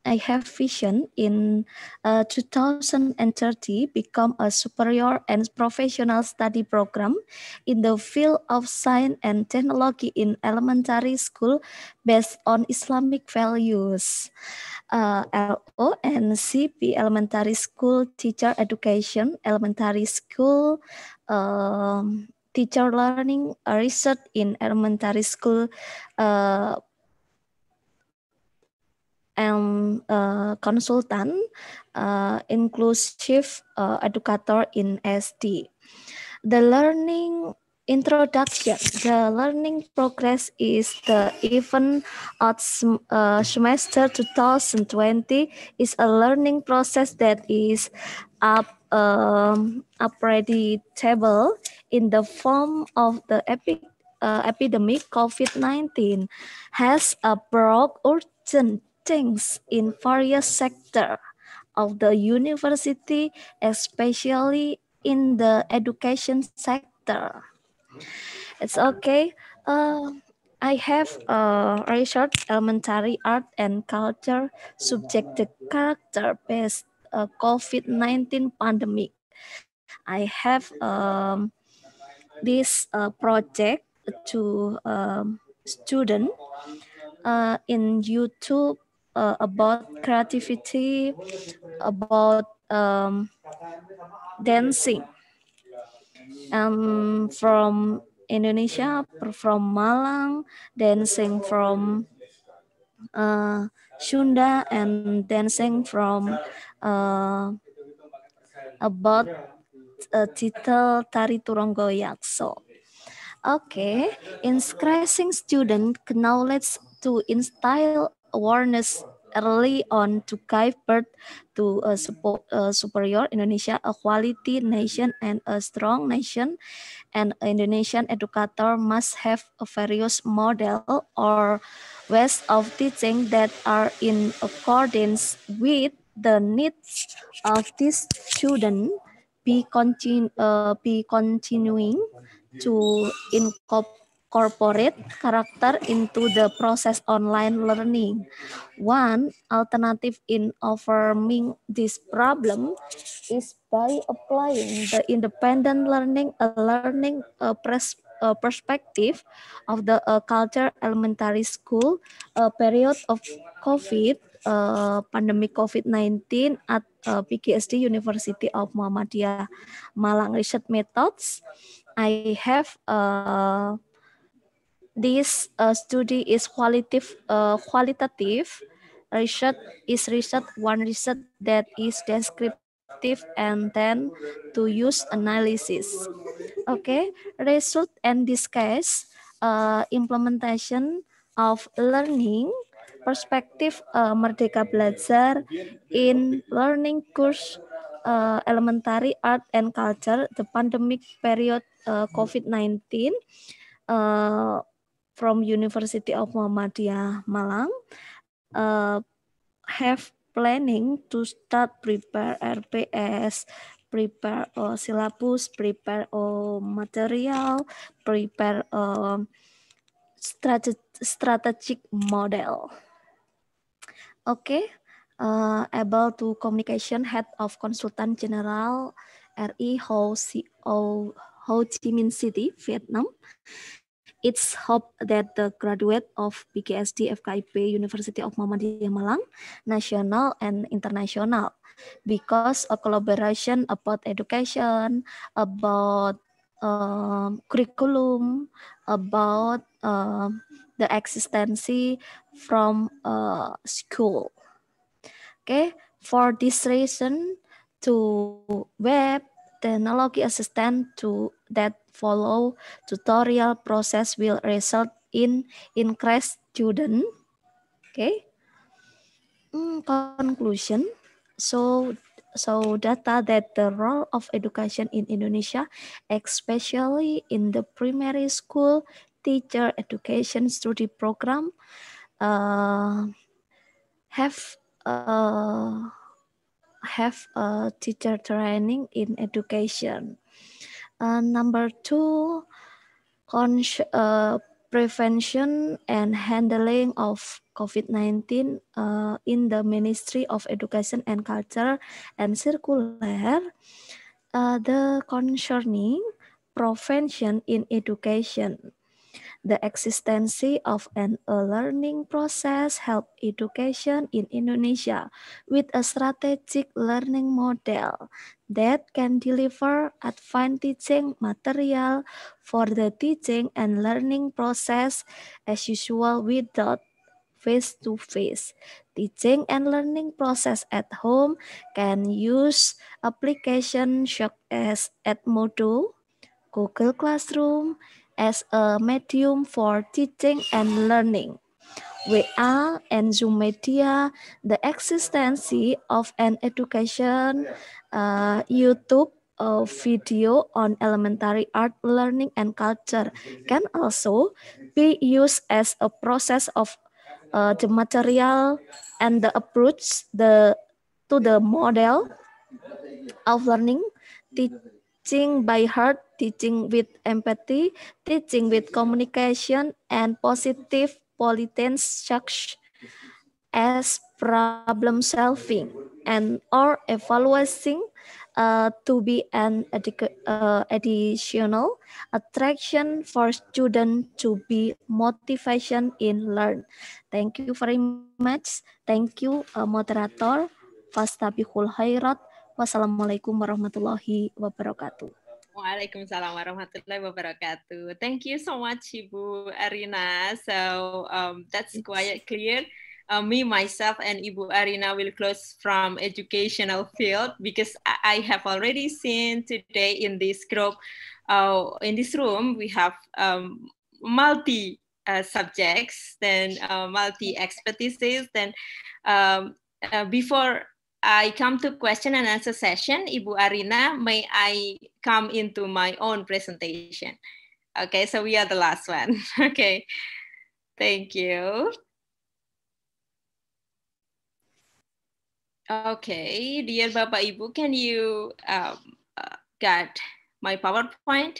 I have vision in 2030 become a superior and professional study program in the field of science and technology in elementary school based on Islamic values. LO and CP Elementary School Teacher Education, Elementary School Teacher Learning, Research in Elementary School and consultant, inclusive educator in SD. The learning introduction, the learning progress is the event of semester 2020 is a learning process that is unpredictable in the form of the epidemic COVID-19 has brought urgent things in various sectors of the university, especially in the education sector. It's okay. I have research elementary art and culture subject the character-based COVID-19 pandemic. I have this project to student in YouTube about creativity, about dancing. From Indonesia, from Malang, dancing from Sunda, and dancing from about title Tari Turonggoyakso. Okay, increasing student knowledge to instill awareness early on to give birth to a superior Indonesia, a quality nation and a strong nation. An Indonesian educator must have a various model or ways of teaching that are in accordance with the needs of this student. Be continuing to incorporate character into the process online learning. One alternative in overcoming this problem is by applying the independent learning, perspective of the culture elementary school period of COVID, pandemic COVID-19 at PGSD University of Muhammadiyah Malang research methods. I have this study is qualitative research is one research that is descriptive and then to use analysis. Okay, result and this case implementation of learning perspective Merdeka Belajar in learning course elementary art and culture the pandemic period COVID-19 from University of Muhammadiyah Malang have planning to start prepare RPS, prepare syllabus, prepare material, prepare strategic model. Okay, able to communication head of Consultant General RI Ho Chi Minh City, Vietnam. It's hope that the graduate of PGSD FKIP University of Muhammadiyah Malang, national and international, because a collaboration about education, about curriculum, about the existency from school. Okay, for this reason, to web technology assistant to that follow tutorial process will result in increased student. Okay. Conclusion. So data that the role of education in Indonesia, especially in the primary school teacher education study program, have teacher training in education. Number 2, prevention and handling of COVID-19 in the Ministry of Education and Culture and Circular. The concerning prevention in education. The existence of an learning process help education in Indonesia with a strategic learning model that can deliver advanced teaching material for the teaching and learning process as usual without face-to-face. Teaching and learning process at home can use applications such as Edmodo, Google Classroom, as a medium for teaching and learning. WA and Zoom media, the existence of an education YouTube video on elementary art learning and culture can also be used as a process of the material and the approach to the model of learning, teaching by heart, teaching with empathy, teaching with communication, and positive politeness such as problem solving and or evaluating to be an additional attraction for students to be motivation in learn. Thank you very much. Thank you, moderator. Fastabihul khairat. Wassalamualaikum warahmatullahi wabarakatuh. Waalaikumsalam warahmatullahi wabarakatuh. Thank you so much, Ibu Arina. So that's quite clear. Me, myself, and Ibu Arina will close from educational field because I have already seen today in this group, in this room, we have multi subjects, then multi expertises. Then before I come to question and answer session, Ibu Arina, may I come into my own presentation? Okay, so we are the last one. Okay, thank you. Okay, dear Bapak Ibu, can you get my PowerPoint?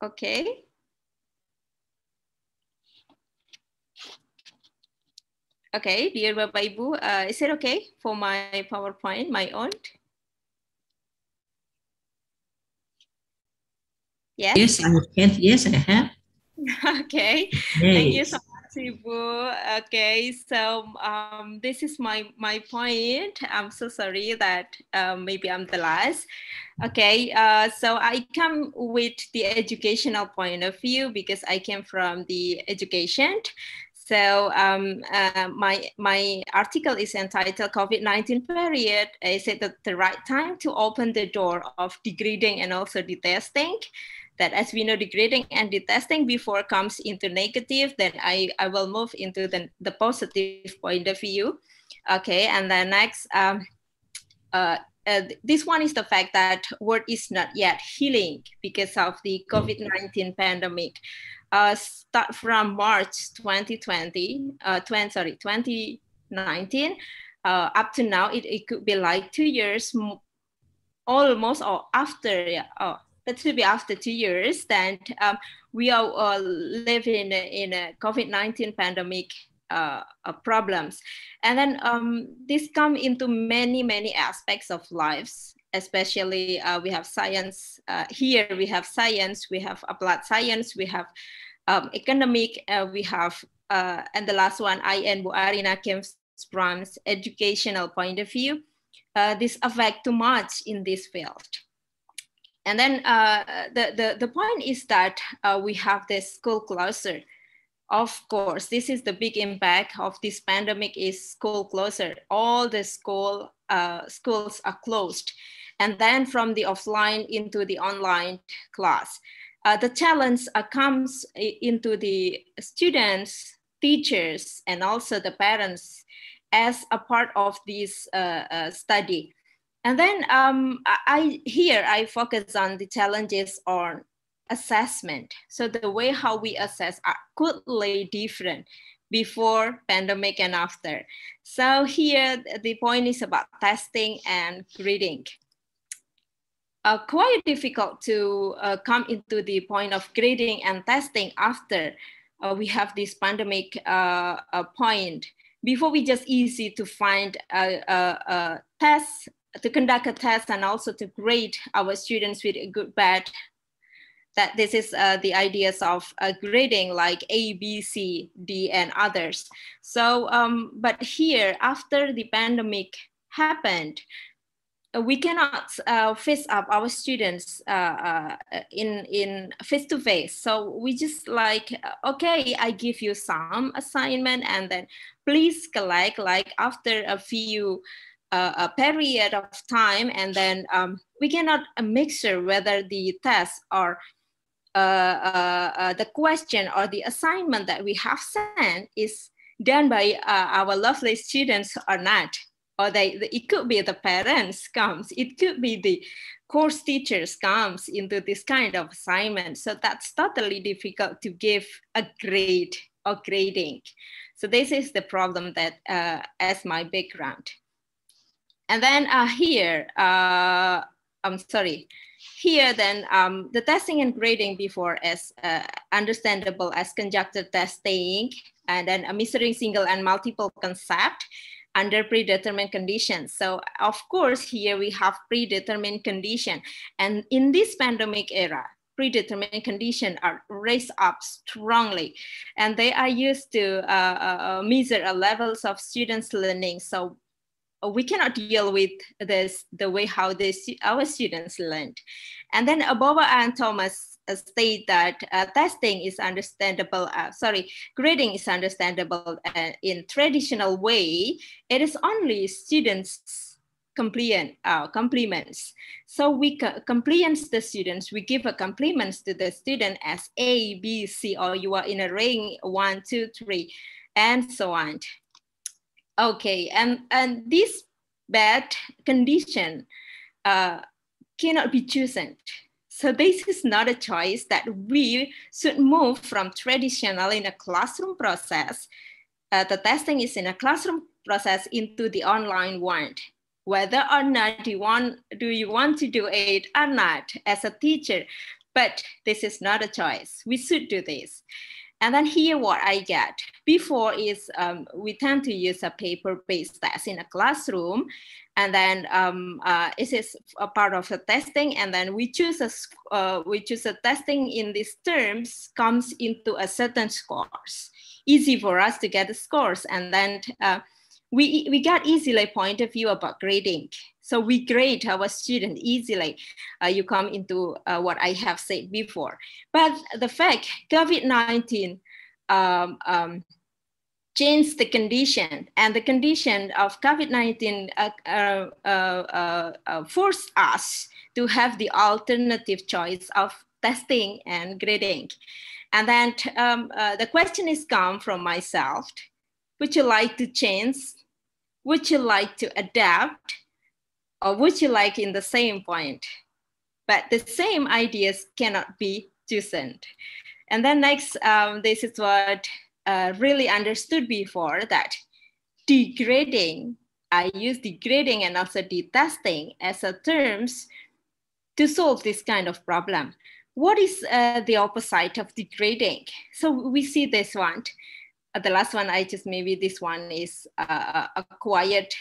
Okay. Okay, dear Bapak Ibu, is it okay for my PowerPoint, my own? Yes? Yes, I can. Yes, I have. Okay, Yes. Thank you so much, Ibu. Okay, so this is my point. I'm so sorry that maybe I'm the last. Okay, so I come with the educational point of view because I came from the education. So my article is entitled COVID-19 period. Is it the right time to open the door of degrading and also detesting? That as we know, degrading and detesting before comes into negative, then I will move into the positive point of view. Okay, and then next, this one is the fact that world is not yet healing because of the COVID-19 pandemic. start from March 2019, up to now, it could be like 2 years, almost, or after, that should be after 2 years, then we are living in a COVID-19 pandemic problems. And then this come into many aspects of lives, especially we have science. Here we have science, we have applied science, we have economic, we have, and the last one, I and Bu Arina came from educational point of view. This affect too much in this field. And then the point is that we have this school closure. Of course, this is the big impact of this pandemic is school closure. All the schools are closed. And then from the offline into the online class. The challenge comes into the students, teachers, and also the parents as a part of this study. And then I focus on the challenges on assessment. So the way how we assess are completely different before pandemic and after. So here the point is about testing and grading. Quite difficult to come into the point of grading and testing after we have this pandemic point. Before, we just easy to find a test, to conduct a test, and also to grade our students with a good, bad. That this is the ideas of grading like A, B, C, D, and others. So, but here, after the pandemic happened, we cannot face up our students in face-to-face. So we just like, okay, I give you some assignment, and then please collect like after a few a period of time, and then we cannot make sure whether the test or the question or the assignment that we have sent is done by our lovely students or not. Or it could be the parents comes, it could be the course teachers comes into this kind of assignment. So that's totally difficult to give a grade or grading. So this is the problem that as my background. And then here, here then the testing and grading before as understandable as conjunctive testing, and then a measuring single and multiple concept under predetermined conditions. So of course, here we have predetermined condition. And in this pandemic era, predetermined conditions are raised up strongly, and they are used to measure levels of students' learning. So we cannot deal with this the way how our students learned. And then Boba and Thomas state that testing is understandable, grading is understandable in traditional way. It is only students' compliments. So we compliments the students, we give a compliments to the student as A, B, C, or you are in a ring 1, 2, 3, and so on. Okay, and this bad condition cannot be chosen. So this is not a choice that we should move from traditional in a classroom process. The testing is in a classroom process into the online one. Whether or not do you want to do it or not as a teacher, but this is not a choice. We should do this. And then here what I get before is we tend to use a paper-based test in a classroom, and then it is a part of the testing, and then we choose a testing in these terms comes into a certain scores. Easy for us to get the scores, and then we got easily point of view about grading. So we grade our student easily. You come into what I have said before. But the fact COVID-19 changed the condition, and the condition of COVID-19 forced us to have the alternative choice of testing and grading. And then the question is come from myself. Would you like to change? Would you like to adapt? Or would you like in the same point? But the same ideas cannot be chosen. And then next, this is what really understood before, that degrading, I use degrading and also detesting as a terms to solve this kind of problem. What is the opposite of degrading? So we see this one. The last one, maybe this one is a quiet,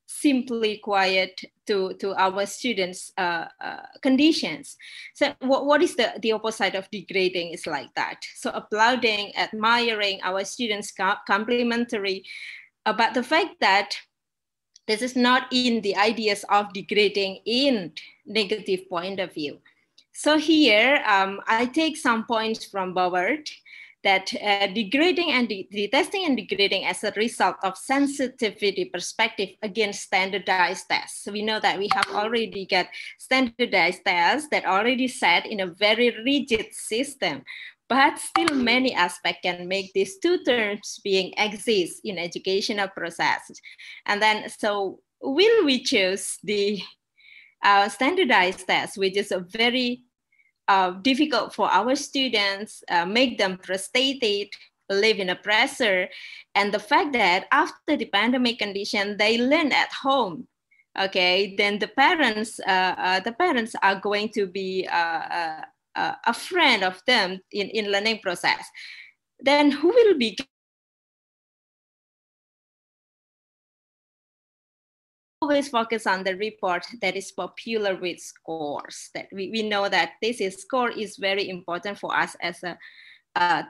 simply quiet to our students' conditions. So what is the opposite of degrading is like that. So applauding, admiring our students' complimentary, but the fact that this is not in the ideas of degrading in negative point of view. So here, I take some points from Boward, that degrading and detesting and degrading as a result of sensitivity perspective against standardized tests. So we know that we have already got standardized tests that already set in a very rigid system, but still many aspects can make these two terms being exist in educational process. And then, so will we choose the standardized test, which is a very difficult for our students, make them frustrated, live in a pressure, and the fact that after the pandemic condition, they learn at home. Okay, then the parents are going to be a friend of them in learning process. Then who will be always focus on the report that is popular with scores, that we know that this score is very important for us as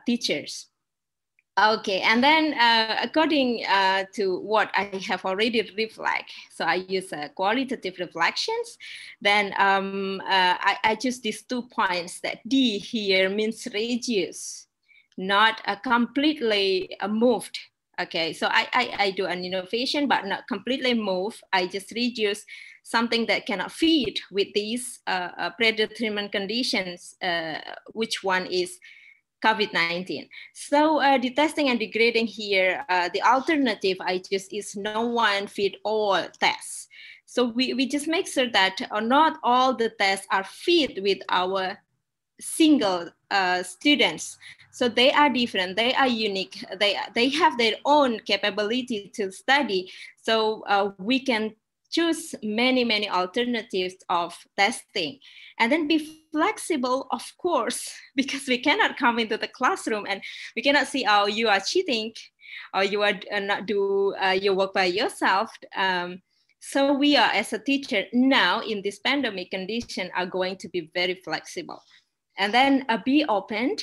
teachers. Okay, and then according to what I have already reflected, so I use qualitative reflections, then I choose these 2 points, that D here means reduce, not completely moved. Okay, so I do an innovation, but not completely move. I just reduce something that cannot fit with these predetermined conditions, which one is COVID-19. So detesting and degrading here, the alternative I choose is no one fit all tests. So we just make sure that not all the tests are fit with our single students. So they are different, they are unique, they have their own capability to study. So we can choose many alternatives of testing, and then be flexible, of course, because we cannot come into the classroom and we cannot see, oh, you are cheating, or you are not do your work by yourself. So we are, as a teacher now in this pandemic condition, are going to be very flexible, and then be open.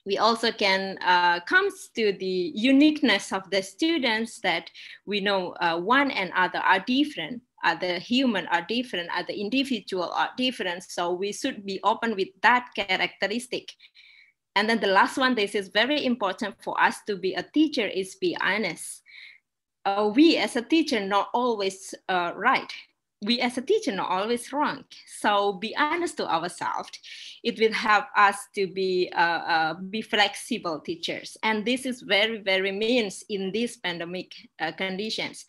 We also can come to the uniqueness of the students, that we know one and other are different, other human are different, other individual are different. So we should be open with that characteristic. And then the last one, this is very important for us to be a teacher, is be honest. We as a teacher not always right. We as a teacher not always wrong. So be honest to ourselves. It will help us to be flexible teachers. And this is very means in these pandemic conditions.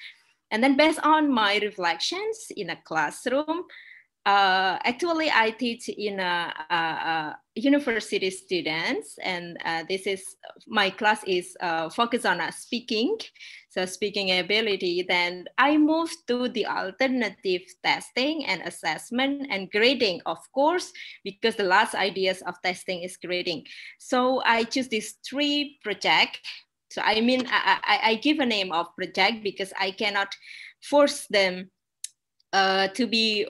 And then based on my reflections in a classroom, actually I teach in a university students, and this is, my class is focused on speaking. So speaking ability, then I moved to the alternative testing and assessment and grading, of course, because the last ideas of testing is grading. So I choose these 3 projects. So I mean, I give a name of project because I cannot force them to be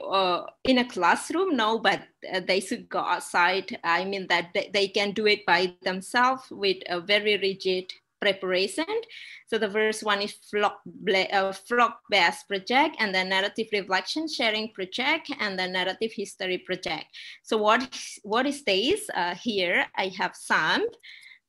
in a classroom, no, but they should go outside. I mean that they can do it by themselves with a very rigid preparation. So the first one is flock-based project, and then narrative reflection sharing project, and then narrative history project. So what is this? Here I have some.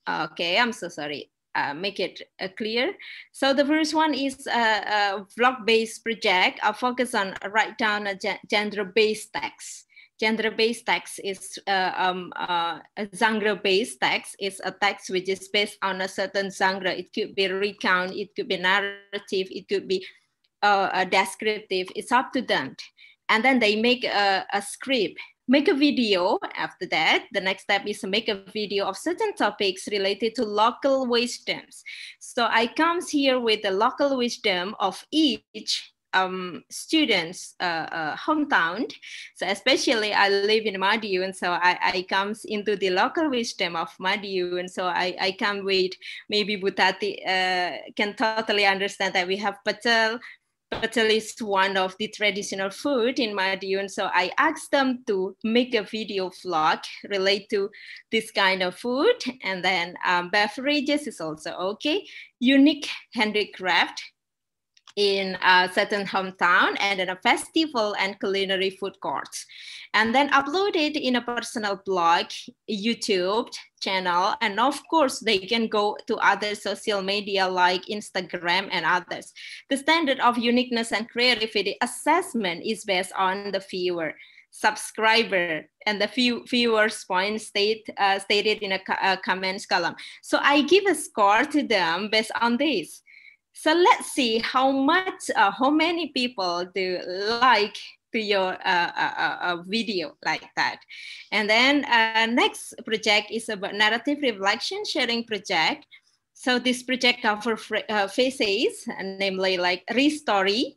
Okay, I'm so sorry. Make it clear. So the first one is a block-based project. I'll focus on write down a gender-based text. Gender-based text is a genre-based text. Is a text which is based on a certain genre. It could be recount, it could be narrative, it could be descriptive. It's up to them. And then they make a script. make a video. After that, the next step is to make a video of certain topics related to local wisdoms. So I comes here with the local wisdom of each students' hometown. So especially I live in Madiun, so I comes into the local wisdom of Madiun. So I come with maybe Butati can totally understand that we have pecel. Pecel is one of the traditional food in Madiun. So I asked them to make a video vlog related to this kind of food. And then beverages is also okay. Unique handicraft in a certain hometown, and then a festival and culinary food courts. And then uploaded in a personal blog, YouTube channel, and of course they can go to other social media like Instagram and others. The standard of uniqueness and creativity assessment is based on the viewer, subscriber, and the viewers' point stated in a comments column. So I give a score to them based on this. So let's see how many people do like to your video like that. And then next project is about narrative reflection sharing project. So this project covers phases, namely like restore a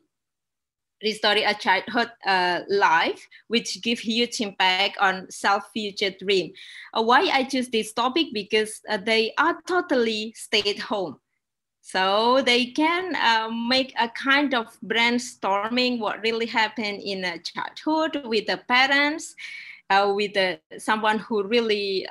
childhood life, which give huge impact on self-future dream. Why I choose this topic? Because they are totally stay at home. So they can make a kind of brainstorming what really happened in a childhood with the parents, with someone who really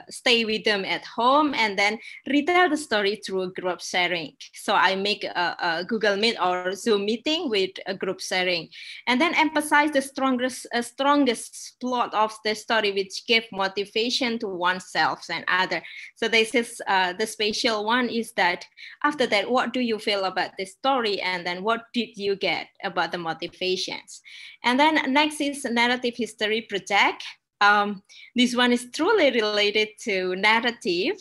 stay with them at home, and then retell the story through group sharing. So I make a Google Meet or Zoom meeting with a group sharing, and then emphasize the strongest plot of the story, which gave motivation to oneself and other. So this is the special one is that after that, what do you feel about the story, and then what did you get about the motivations? And then next is narrative history project. This one is truly related to narrative.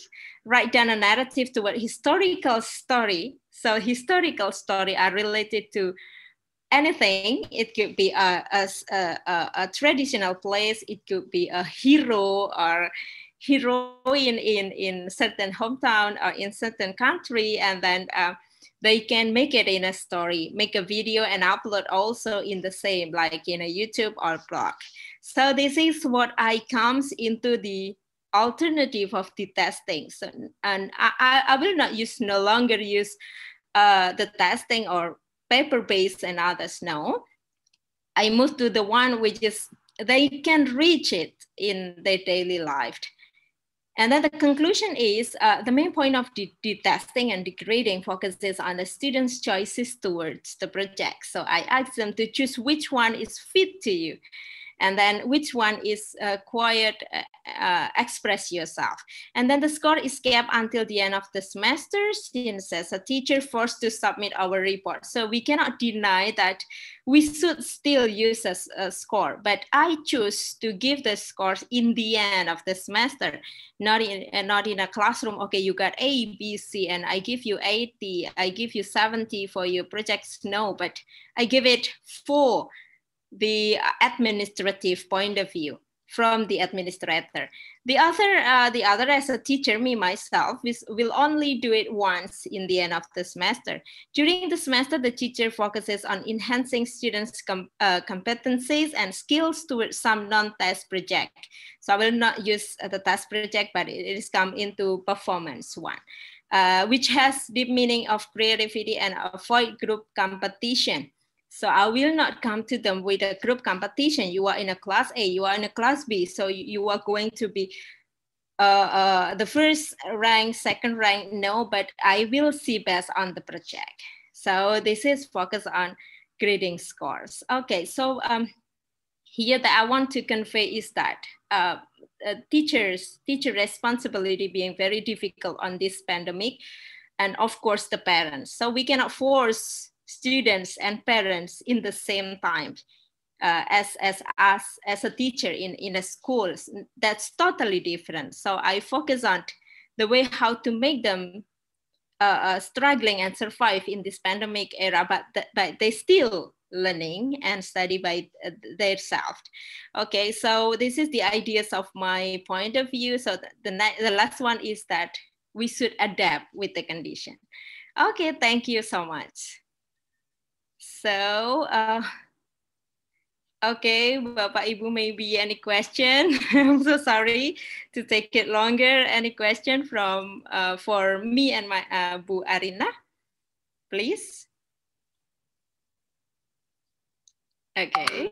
Write down a narrative toward historical story. So historical story are related to anything. It could be a traditional place. It could be a hero or heroine in certain hometown or in certain country, and then they can make it in a story, make a video and upload also in the same, like in a YouTube or blog. So this is what I comes into the alternative of the testing. So, and I will not no longer use the testing or paper-based and others, no. I move to the one which is, they can reach it in their daily life. And then the conclusion is the main point of the testing and the grading focuses on the students' choices towards the project. So I ask them to choose which one is fit to you, and then which one is quiet, express yourself. And then the score is kept until the end of the semester, since as a teacher forced to submit our report. So we cannot deny that we should still use a score, but I choose to give the scores in the end of the semester, not in a classroom. Okay, you got A, B, C, and I give you 80, I give you 70 for your projects. No, but I give it for the administrative point of view from the administrator. The other as a teacher, me myself, will only do it once in the end of the semester. During the semester, the teacher focuses on enhancing students' competencies and skills towards some non-test project. So I will not use the test project, but it is come into performance one, which has deep meaning of creativity and avoid group competition. So I will not come to them with a group competition. You are in a class A, you are in a class B. So you are going to be the first rank, second rank, no, but I will see based on the project. So this is focused on grading scores. Okay, so here that I want to convey is that teacher responsibility being very difficult on this pandemic, and of course the parents. So we cannot force students and parents in the same time as a teacher in a school. That's totally different. So I focus on the way how to make them struggling and survive in this pandemic era, but they still learning and study by themselves. Okay, so this is the ideas of my point of view. So the last one is that we should adapt with the condition. Okay, thank you so much. So, okay, Bapak Ibu, maybe any question? I'm so sorry to take it longer. Any question from for me and my Bu Arina, please? Okay.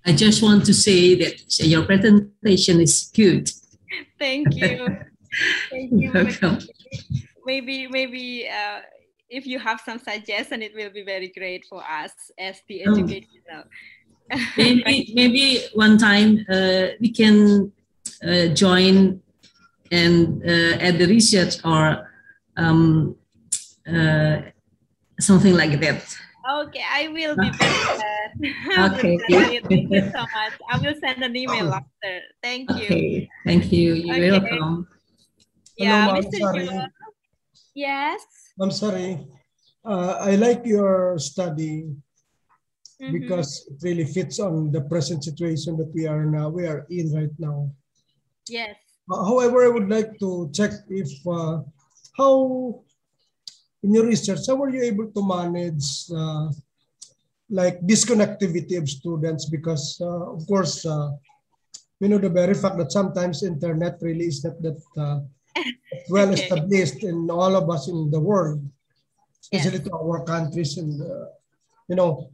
I just want to say that your presentation is good. Thank you. Thank you. Welcome. Maybe if you have some suggestion, it will be very great for us as the educational. maybe one time we can join and at the research or something like that. Okay, I will be very glad. Okay. Thank you so much. I will send an email after. Thank you. Okay, thank you. You're welcome. Yeah, Hello, Mr. Joel. Yes. I'm sorry. I like your study because it really fits on the present situation that we are in right now. Yes. However, I would like to check if how in your research, how were you able to manage like disconnectivity of students? Because of course, you know, the very fact that sometimes internet really is not that well established in all of us in the world, especially to our countries. And you know,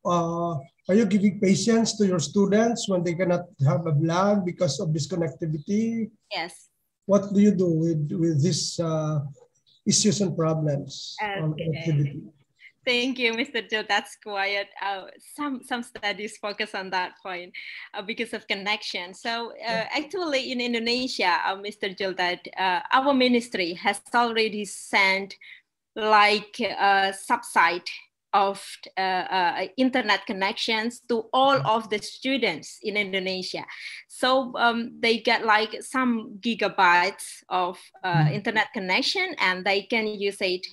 are you giving patience to your students when they cannot have a blog because of disconnectivity? Yes. What do you do with this issues and problems on connectivity? Thank you, Mr. Joe. That's quite some studies focus on that point because of connection. So actually in Indonesia, Mr. Joe, that our ministry has already sent like a subsite of internet connections to all of the students in Indonesia. So they get like some gigabytes of internet connection and they can use it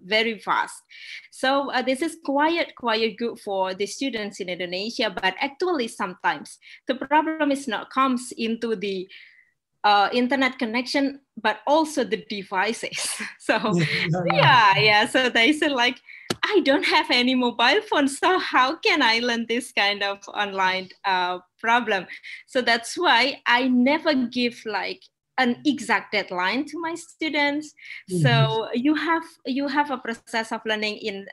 very fast. So this is quite good for the students in Indonesia, but actually sometimes the problem is not comes into the internet connection, but also the devices. So yeah. So they said like, I don't have any mobile phone, so how can I learn this kind of online problem? So that's why I never give like an exact deadline to my students. So you have a process of learning in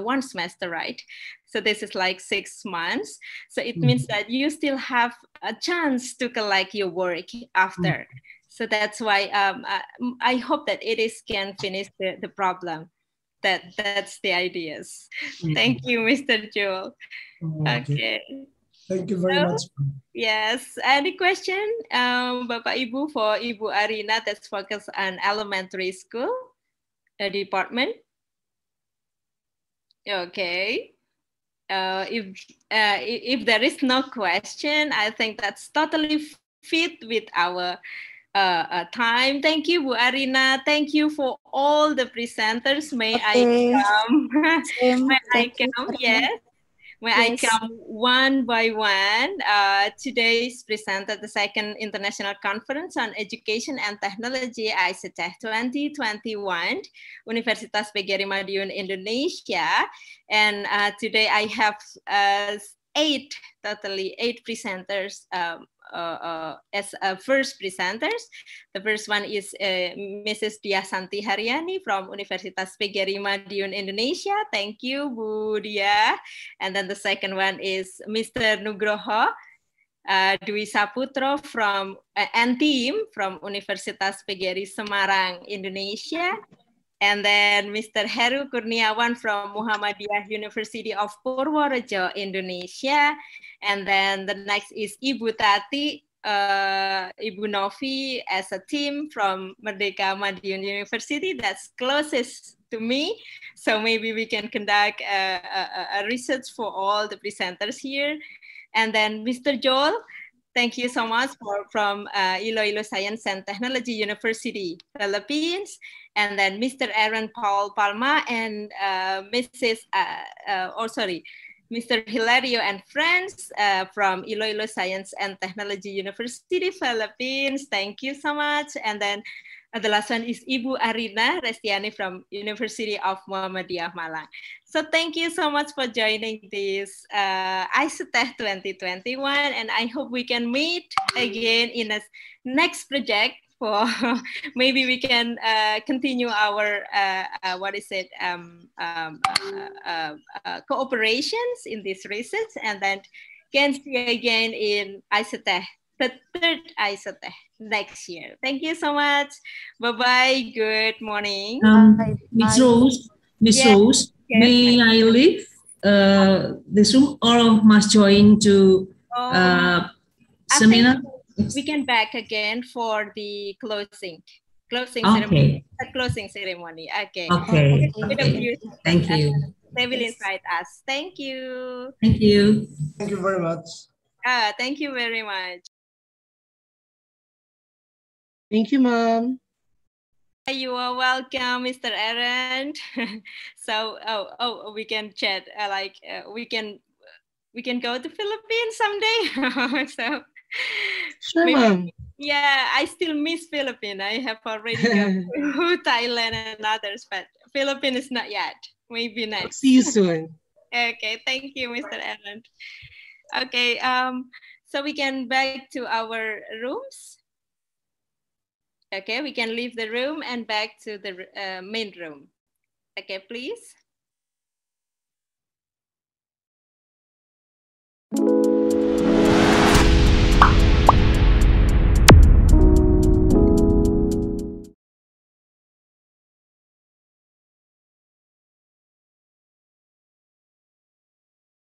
one semester, right? So this is like 6 months. So it means that you still have a chance to collect your work after. So that's why I hope that it can finish the problem. That's the ideas. Thank you, Mr. Joel. Okay. Thank you very much. Yes. Any question, Bapak Ibu, for Ibu Arina that's focused on elementary school department? Okay. If there is no question, I think that's totally fit with our time. Thank you, Bu Arina. Thank you for all the presenters. May I come? May I come? Yes. May I come one by one? Today's presented the second International Conference on Education and Technology, ICETECH 2021, Universitas PGRI Madiun, Indonesia. And today I have 8 presenters as first presenters. The first one is Mrs. Dia Santi Haryani from Universitas PGRI Madiun, Indonesia. Thank you, Bu Dia. And then the second one is Mr. Nugroho Dwi Saputro from and team from Universitas PGRI Semarang, Indonesia. And then Mr. Heru Kurniawan from Muhammadiyah University of Purworejo, Indonesia. And then the next is Ibu Tati, Ibu Novi as a team from Merdeka Madiun University. That's closest to me. So maybe we can conduct a research for all the presenters here. And then Mr. Joel, Thank you so much from Iloilo Science and Technology University, Philippines, and then Mr. Aaron Paul Palma and Mr. Hilario and friends from Iloilo Science and Technology University, Philippines. Thank you so much. And then the last one is Ibu Arina Restiani from University of Muhammadiyah Malang. So thank you so much for joining this ICETECH 2021, and I hope we can meet again in a next project. For maybe we can continue our cooperations in this research, and then can see you again in ICETECH, the third ICETECH next year. Thank you so much. Bye-bye. Good morning. Miss Rose, Rose, may I leave this room or must join to seminar? We can back again for the closing ceremony. The closing ceremony. Okay. Okay. Thank you. They will invite us. Thank you. Thank you. Thank you very much. Thank you very much. Thank you, Mom. You are welcome, Mr. Aaron. So, we can chat. We can go to Philippines someday. So, sure, Mom. Yeah, I still miss Philippines. I have already gone to Thailand and others, but Philippines is not yet. Maybe next. See you soon. Okay, thank you, Mr. Aaron. Okay, so we can back to our rooms. Okay, we can leave the room and back to the main room. Okay, please.